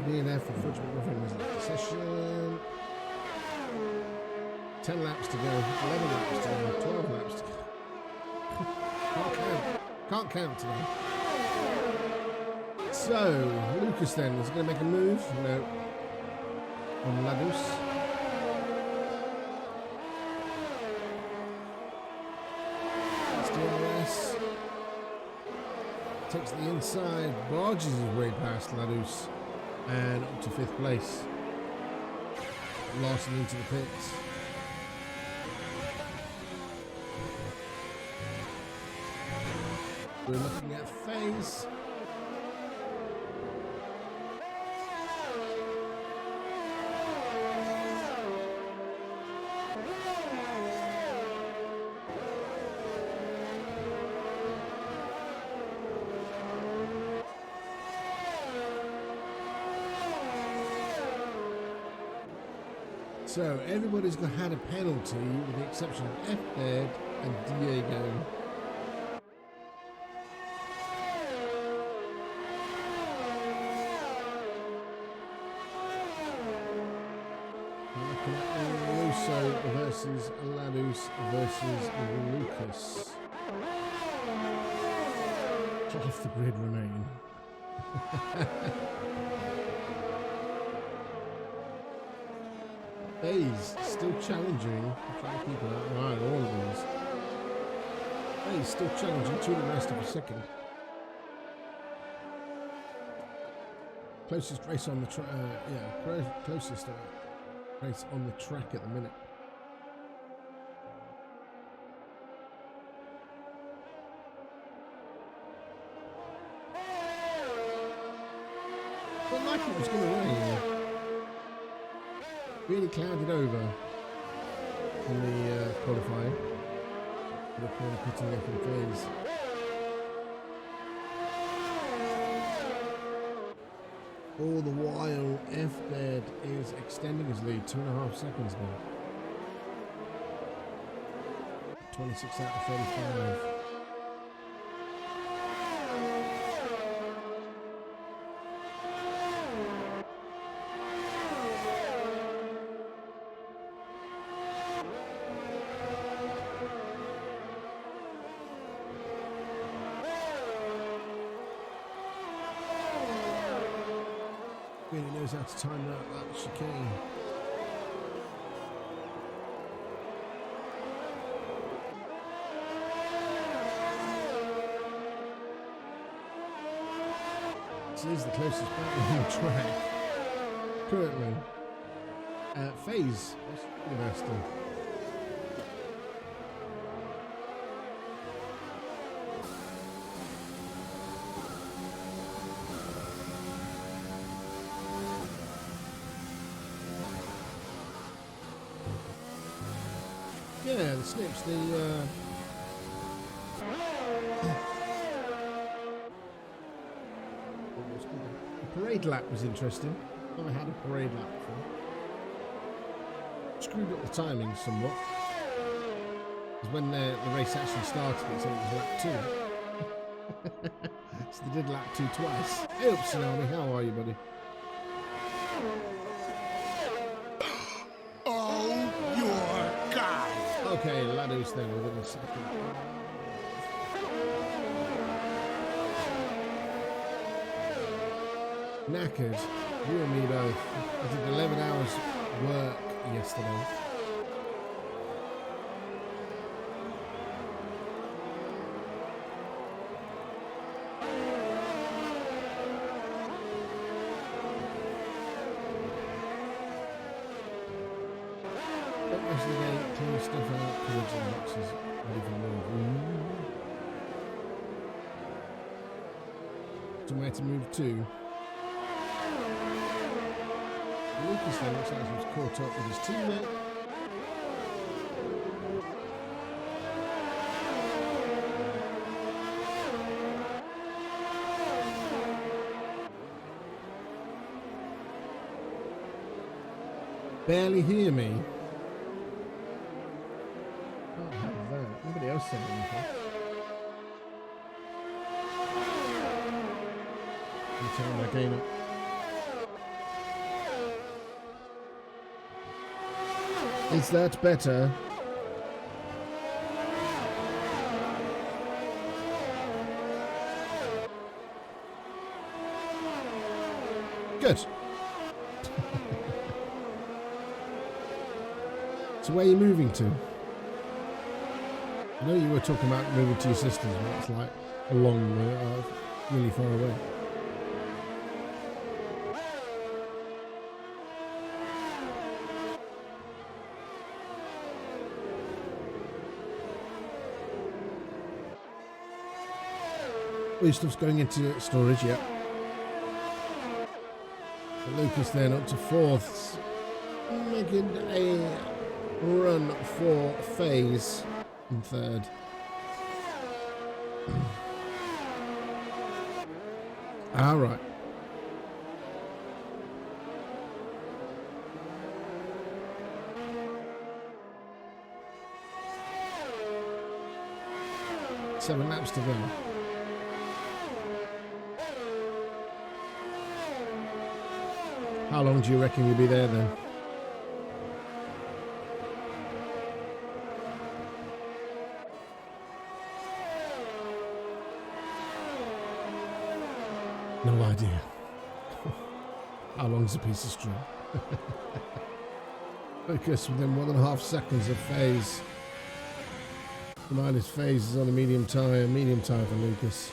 DNF for Fudge McGriffin was the session. 10 laps to go, 11 laps to go, 12 laps to go. Can't count today. So, Lucas then, is he going to make a move? No. On Ladus. That's DRS. Takes the inside, barges his way past Ladus. And up to 5th place. Larson into the pits. We're looking at Phase. So everybody's had a penalty with the exception of FZ and Diego. We're looking at Luso versus Ladus versus Lucas. Off the grid remain. Hayes still challenging. Trying to keep an eye on all of these. Hayes still challenging to the rest of a second. Closest race on the track. Closest race on the track at the minute. Felt like it was going to rain. Really clouded over in the qualifying. The corner cutting up in Phase. All the while, FZ is extending his lead 2.5 seconds now. 26 out of 35. really knows how to time that chicane. This is the closest battle on the track currently. FaZe University. Yeah, the snips, the parade lap was interesting. I had a parade lap before. Screwed up the timing somewhat. Because when the race actually started, it said it was lap 2. So they did lap 2 twice. Hey up, Tsunami, how are you, buddy? Oh, your God! Okay, Lado's there within a second. Knackered, you and me both. I did 11 hours work yesterday. Don't rest of the day, clean stuff out, cupboards and boxes, ready for the move. Somewhere to move to. Lucas then looks like he was caught up with his teammate. Barely hear me. Oh, how was that? Nobody else said anything. I'm turning my gain up. Is that better? Good. So where are you moving to? I know you were talking about moving to your sister's, but it's like a long way, really far away. All your stuff's going into storage, yeah. So Lucas then up to 4th, making a run for FaZe in 3rd. All right. Seven laps to go. How long do you reckon you'll be there then? No idea. How long's a piece of string? Lucas within 1.5 seconds of FaZe. Remind us, FaZe is on a medium tyre for Lucas.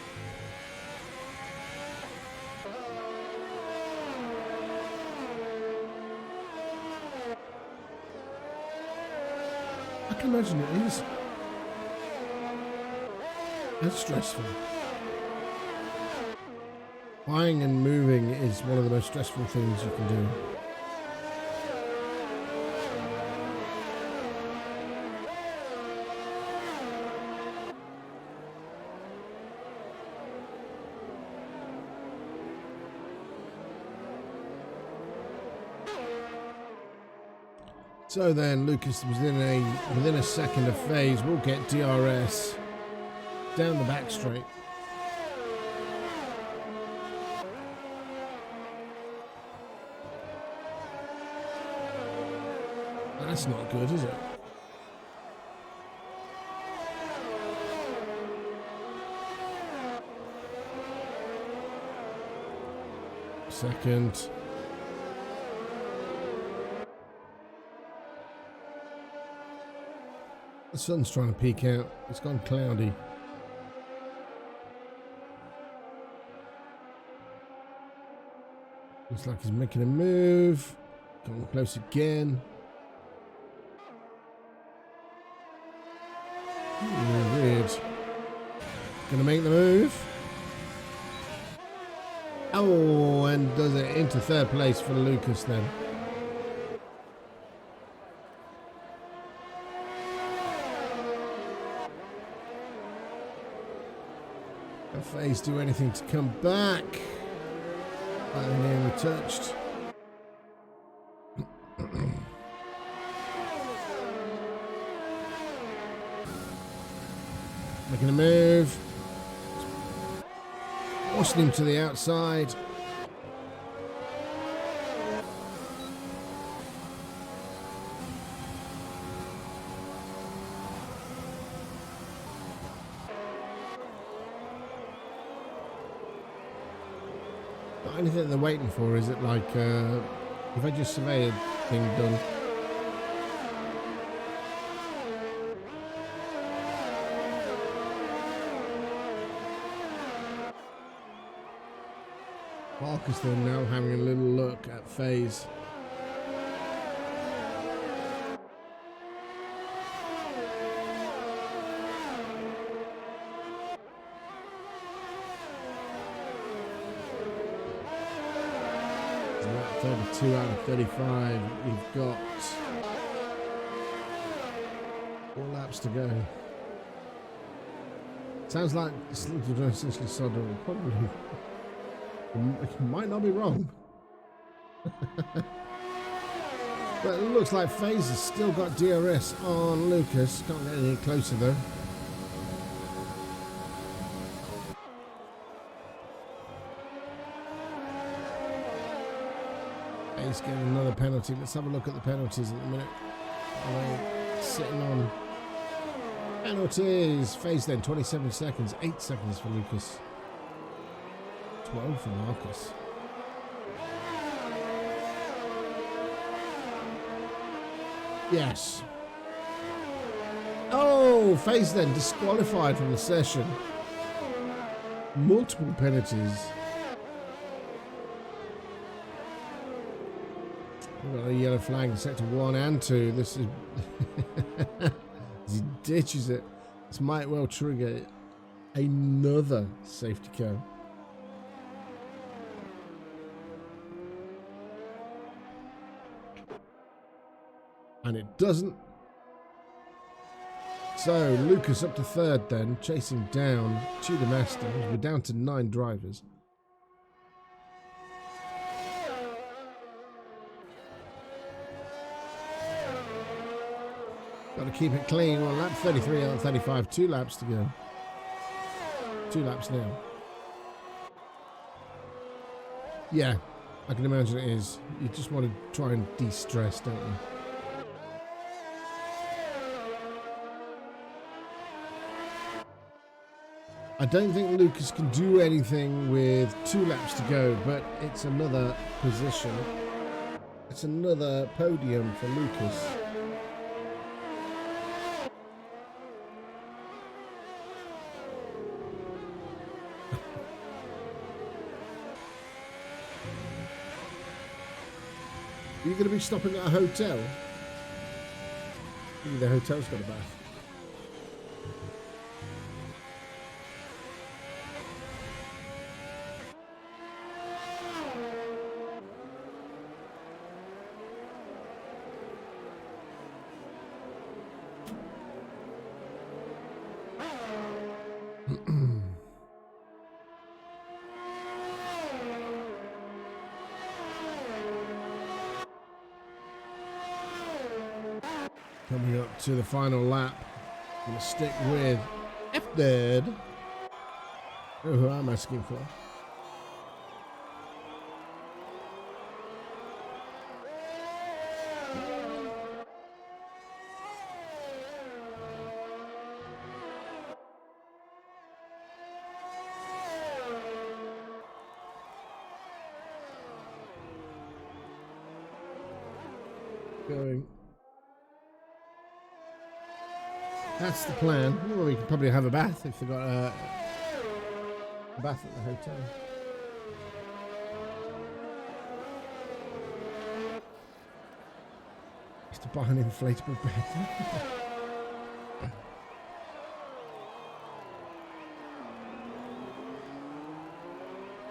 I can imagine it is. It's stressful. Flying and moving is one of the most stressful things you can do. So then, Lucas was within a second of FaZe. We'll get DRS down the back straight. That's not good, is it? Second. The sun's trying to peek out. It's gone cloudy. Looks like he's making a move. Coming close again. Weird. Gonna make the move. Oh, and does it into third place for Lucas then. Can FaZe do anything to come back? Finally touched. Making a move. Forcing him to the outside. Not anything they're waiting for, is it? Like, if I just surveyed thing done. Marcus though now having a little look at FaZe. So that 32 out of 35. We've got 4 laps to go. Sounds like essentially Sodom. Probably. It might not be wrong. But it looks like FaZe has still got DRS on Lucas. Can't get any closer though. FaZe getting another penalty. Let's have a look at the penalties at the minute. Sitting on penalties. FaZe then 27 seconds, 8 seconds for Lucas. 12 for Marcus. Yes. Oh, FaZe then disqualified from the session. Multiple penalties. We've got a yellow flag in sector 1 and 2. This is he ditches it. This might well trigger another safety car. And it doesn't. So Lucas up to third then, chasing down Tudor Master. We're down to 9 drivers. Got to keep it clean. Well, lap 33 out of 35, 2 laps to go. 2 laps now. Yeah, I can imagine it is. You just want to try and de-stress, don't you? I don't think Lucas can do anything with 2 laps to go, but it's another position. It's another podium for Lucas. Are you going to be stopping at a hotel? Maybe the hotel's got a bath. Coming up to the final lap. I'm going to stick with F-Dead. Oh, who am I asking for? Going. That's the plan. Well, we could probably have a bath if they got a bath at the hotel. Just to buy an inflatable bed.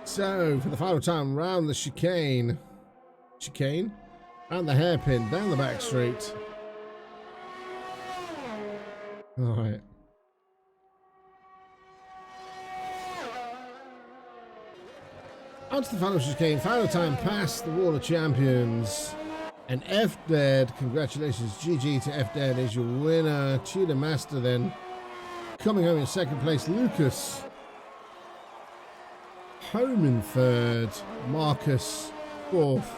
So, for the final time, round the chicane. Round the hairpin, down the back straight. Alright. On to the final chicane. Final time past the wall of champions. And F-Dead, congratulations. GG to F-Dead is your winner. Tudor Master then. Coming home in second place, Lucas. Home in third, Marcus. Fourth,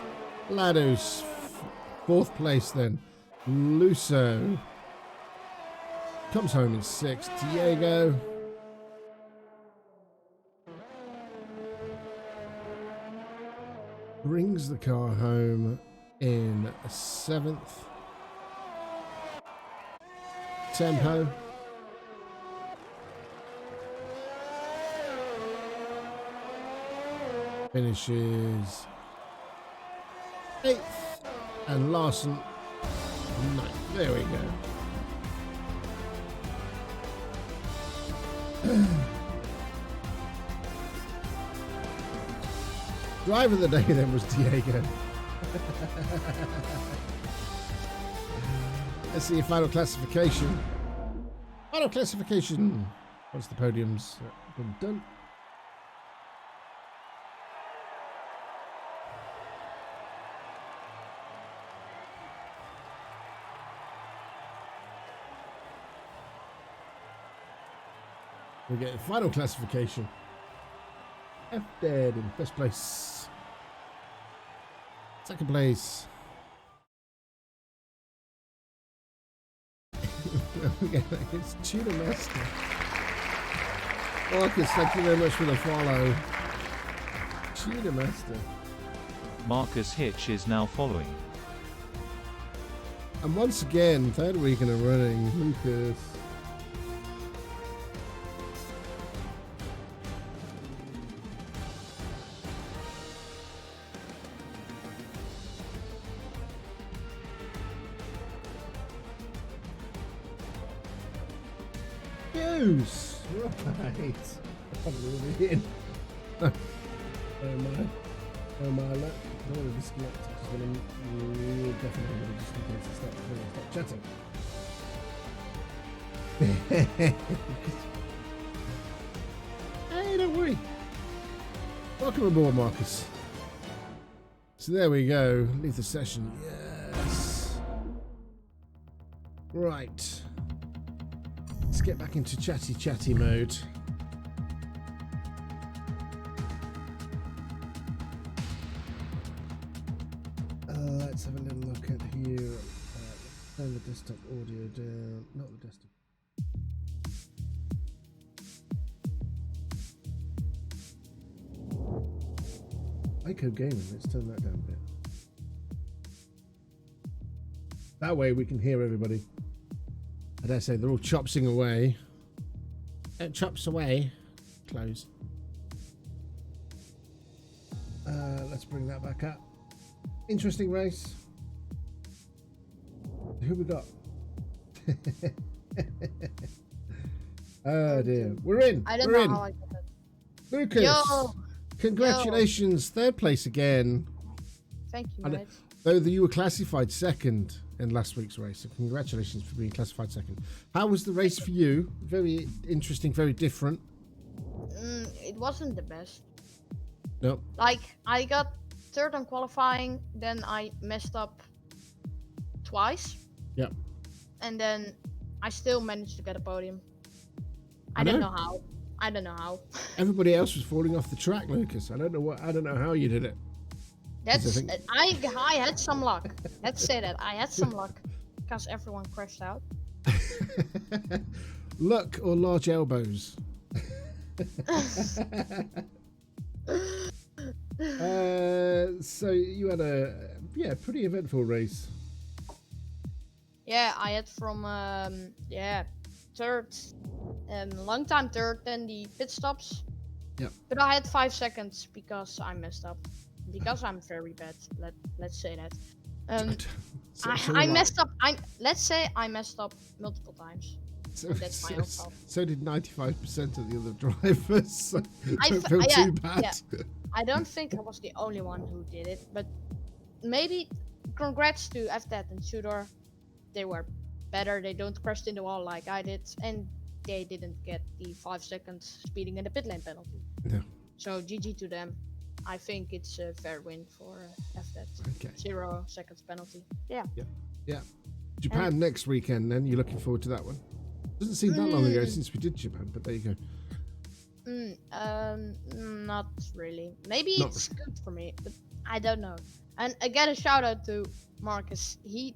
Lados. Fourth place then, Luso. Comes home in sixth, Diego. Brings the car home in seventh. Tempo. Finishes eighth. And Larson ninth. There we go. Driver of the day then was Diego. Let's see your final classification. Final classification. Once the podium's been done. We get the final classification. F-Dead in first place. Second place. It's Tudor Master. Marcus, thank you very much for the follow. Tudor Master. Marcus Hitch is now following. And once again, third week in a running, Lucas. Right. In. Oh my luck. I don't want to disconnect because then I'm definitely going to just need to stop chatting. Hey, don't worry. Welcome aboard, Marcus. So there we go. Leave the session. Yes. Right. Let's get back into chatty mode. Let's have a little look at here. Let's turn the desktop audio down. Not the desktop. Ico Gaming. Let's turn that down a bit. That way we can hear everybody. I dare say they're all chopsing away. Chops away. Close. Let's bring that back up. Interesting race. Who we got? Oh dear. We're in. I don't We're know in. how I got it. Lucas. Yo. Congratulations. Third place again. Thank you, mate. Though you were classified second in last week's race, so congratulations for being classified second. How was the race for you? Very interesting, very different. It wasn't the best. No. Like, I got third on qualifying, then I messed up twice. Yep. And then I still managed to get a podium. I I don't know. know how. I don't know how. Everybody else was falling off the track, Lucas. I don't know how you did it. That's I had some luck. Let's say that I had some luck because everyone crashed out. Luck or large elbows? So you had a pretty eventful race. Yeah, I had from third, long time third, then the pit stops. Yep. But I had 5 seconds because I messed up. Because I'm very bad. Let's say that. I messed up. Let's say I messed up multiple times. So, And that's my own fault. so did 95% of the other drivers. So I don't f- feel yeah, too bad. yeah. I don't think I was the only one who did it, but maybe congrats to FDAT and Tudor. They were better. They don't crash in the wall like I did, and they didn't get the 5 seconds speeding in the pit lane penalty. No. So GG to them. I think it's a fair win for FDAT. Okay. 0 seconds penalty. Yeah. Yeah. Japan next weekend. Then you're looking forward to that one. Doesn't seem that long ago since we did Japan, but there you go. Not really. Maybe Not it's good for me, but I don't know. And again, a shout out to Marcus. He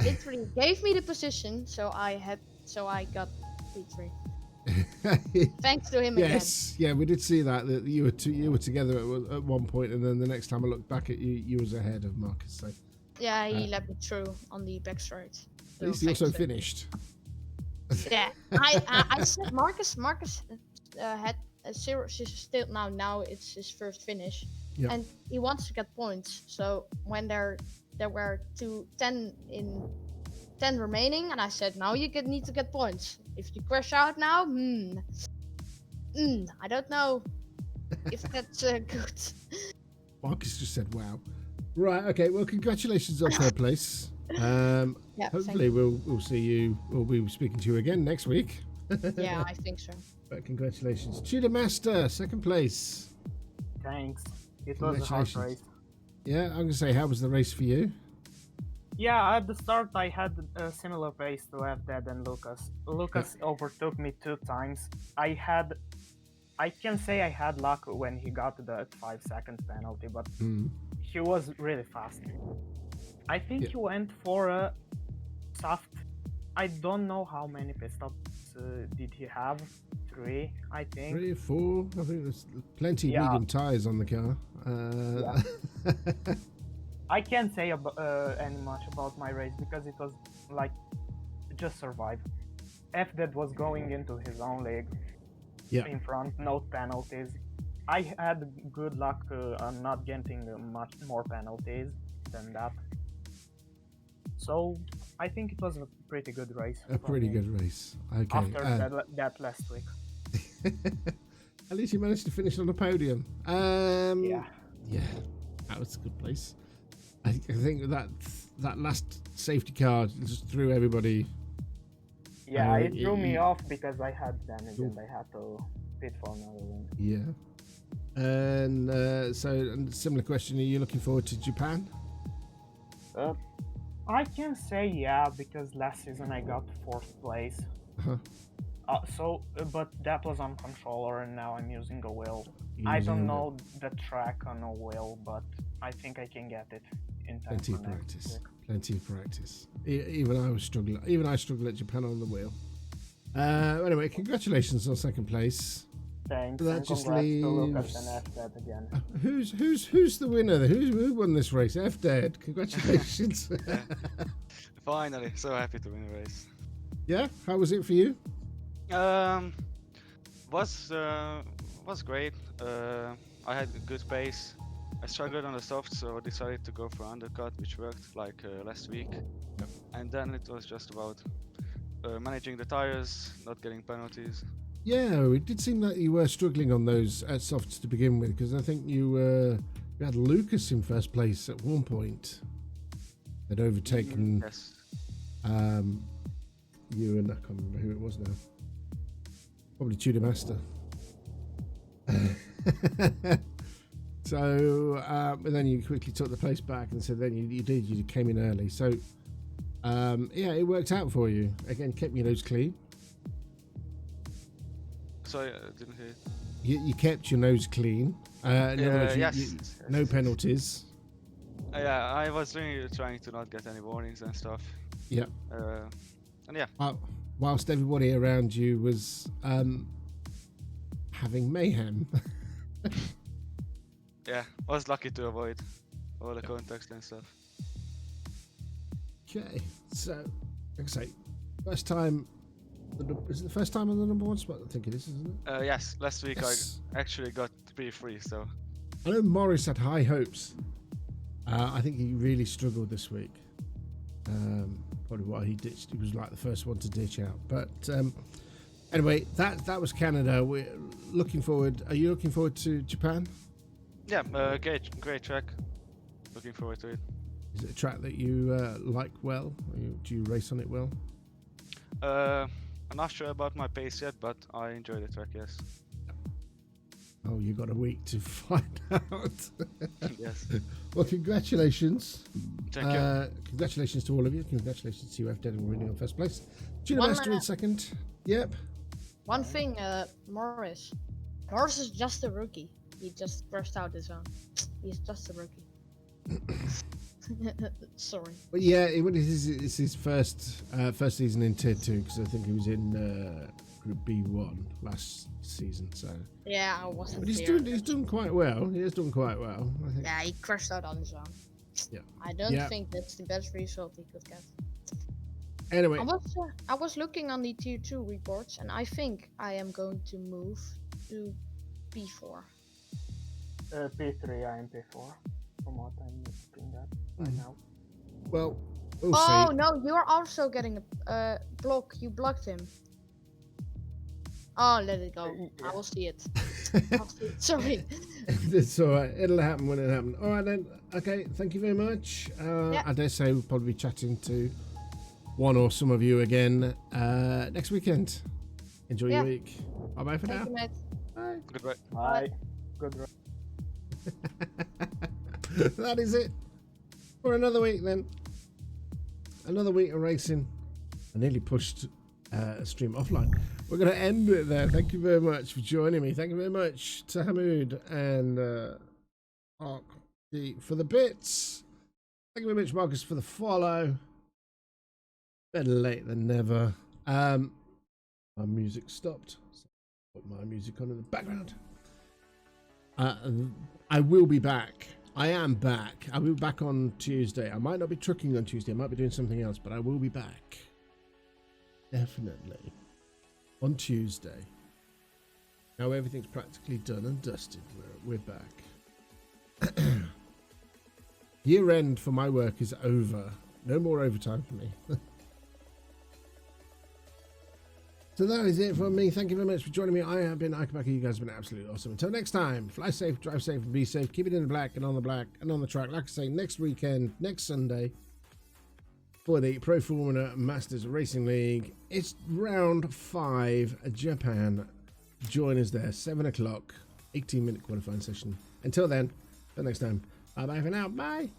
literally gave me the position, so I got P3. Thanks to him Yes, yeah, we did see that you were together at one point, and then the next time I looked back at you, you was ahead of Marcus. So again. Yeah, he let me through on the back straight. at least he also finished. Yeah, I said Marcus had a 0. She's still now it's his first finish, and he wants to get points. So when there were 10 remaining, and I said now you need to get points. If you crash out now, I don't know if that's good. Marcus just said, "Wow." Right. Okay. Well, congratulations on third place. Hopefully we'll see you. We'll be speaking to you again next week. Yeah, I think so. But congratulations, Tudor Master, second place. Thanks. It was a hard race. Yeah, I'm gonna say, how was the race for you? Yeah, at the start I had a similar pace to FDAD and Lucas. Lucas overtook me 2 times. I can say I had luck when he got the 5 seconds penalty, but he was really fast. I think he went for a soft. I don't know how many pit stops did he have. 3, I think. 3 or 4. I think there's plenty of medium tires on the car. I can't say any much about my race because it was like just survive. FDAD was going into his own league in front, no penalties. I had good luck on not getting much more penalties than that. So I think it was a pretty good race. A pretty good race. Okay. After that last week. At least you managed to finish on the podium. Yeah, that was a good place. I think that last safety car just threw everybody. Yeah, it threw me off because I had damage and I had to pit for another one. Yeah. And similar question: are you looking forward to Japan? I can say yeah, because last season I got 4th place. But that was on controller, and now I'm using a wheel. I don't know the track on a wheel, but I think I can get it in time. Plenty of practice. Plenty of practice. Even I struggle at Japan on the wheel. Anyway, congratulations on second place. Thanks. That and just congrats leaves. to Lucas and FDAD again. Who's the winner? Who won this race? FDAD. Congratulations. Finally, so happy to win a race. Yeah, how was it for you? Was great. I had a good pace. I struggled on the soft, so I decided to go for undercut, which worked like last week. Yep. And then it was just about managing the tires, not getting penalties. Yeah, it did seem that you were struggling on those softs to begin with, because I think you had Lucas in first place at one point. Had overtaken you, and I can't remember who it was now. Probably Tudor Master. So, and then you quickly took the place back, and so then you came in early. So, yeah, it worked out for you. Again, kept your nose clean. Sorry, I didn't hear it. You kept your nose clean. In other words, yes. No penalties. Yeah, I was really trying to not get any warnings and stuff. Yeah. And yeah. Whilst everybody around you was having mayhem. Yeah, I was lucky to avoid all the contacts and stuff. Okay, so like I say, first time Is it the first time on the #1 spot? I think it is, isn't it? Yes, last week Yes. I actually got P3, so I know Morris had high hopes. I think he really struggled this week. Probably why he ditched. He was like the first one to ditch out. But anyway, that was Canada. We're looking forward. Are you looking forward to Japan? yeah, great track. Looking forward to it. Is it a track that you like well? Do you race on it well? I'm not sure about my pace yet, but I enjoy the track. Yes. Oh, you got a week to find out. Yes. Well, congratulations. Thank you. Congratulations to all of you. Congratulations to you, F. Dead and winning on first place. Gina One Master in minute. second. Yep. One thing, Morris. Morris is just a rookie. He just burst out his own. He's just a rookie. Sorry. But yeah, it's his first season in Tier 2 because I think he was in Group B1 last season. So, Yeah, I wasn't but he's there. doing quite well. He is doing quite well. I think. Yeah, he crashed out on his own. Yeah. I don't Yeah. think that's the best result he could get. Anyway, I was looking on the Tier 2 reports, and I think I am going to move to P4. P3, I am P4. From what I'm looking at right now. well, we'll Oh see. no, you're also getting a block. You blocked him. Oh, let it go. I will see it. I'll see it. Sorry. It's all right. It'll happen when it happens. All right then. Okay. Thank you very much. Yeah. I dare say we'll probably be chatting to one or some of you again next weekend. Enjoy your Yeah. week. Bye bye for Thank now. you, mate. Bye. Goodbye. Bye. Good run. That is it for another week then. Another week of racing. I nearly pushed a stream offline. We're going to end it there. Thank you very much for joining me. Thank you very much to Hamoud and Ark for the bits. Thank you very much, Marcus, for the follow. Better late than never. My music stopped. So put my music on in the background. I will be back. I am back. I will be back on Tuesday. I might not be trucking on Tuesday. I might be doing something else, but I will be back. Definitely. On Tuesday. Now everything's practically done and dusted. We're back. Year end for my work is over. No more overtime for me. So that is it from me. Thank you very much for joining me. I have been Ikebaka. You guys have been absolutely awesome. Until next time, fly safe, drive safe, and be safe. Keep it in the black and on the black and on the track. Like I say, next weekend, next Sunday, for the Pro Formula Masters Racing League, it's round 5, Japan. Join us there, 7 o'clock, 18-minute qualifying session. Until then, till next time, bye-bye for now. Bye.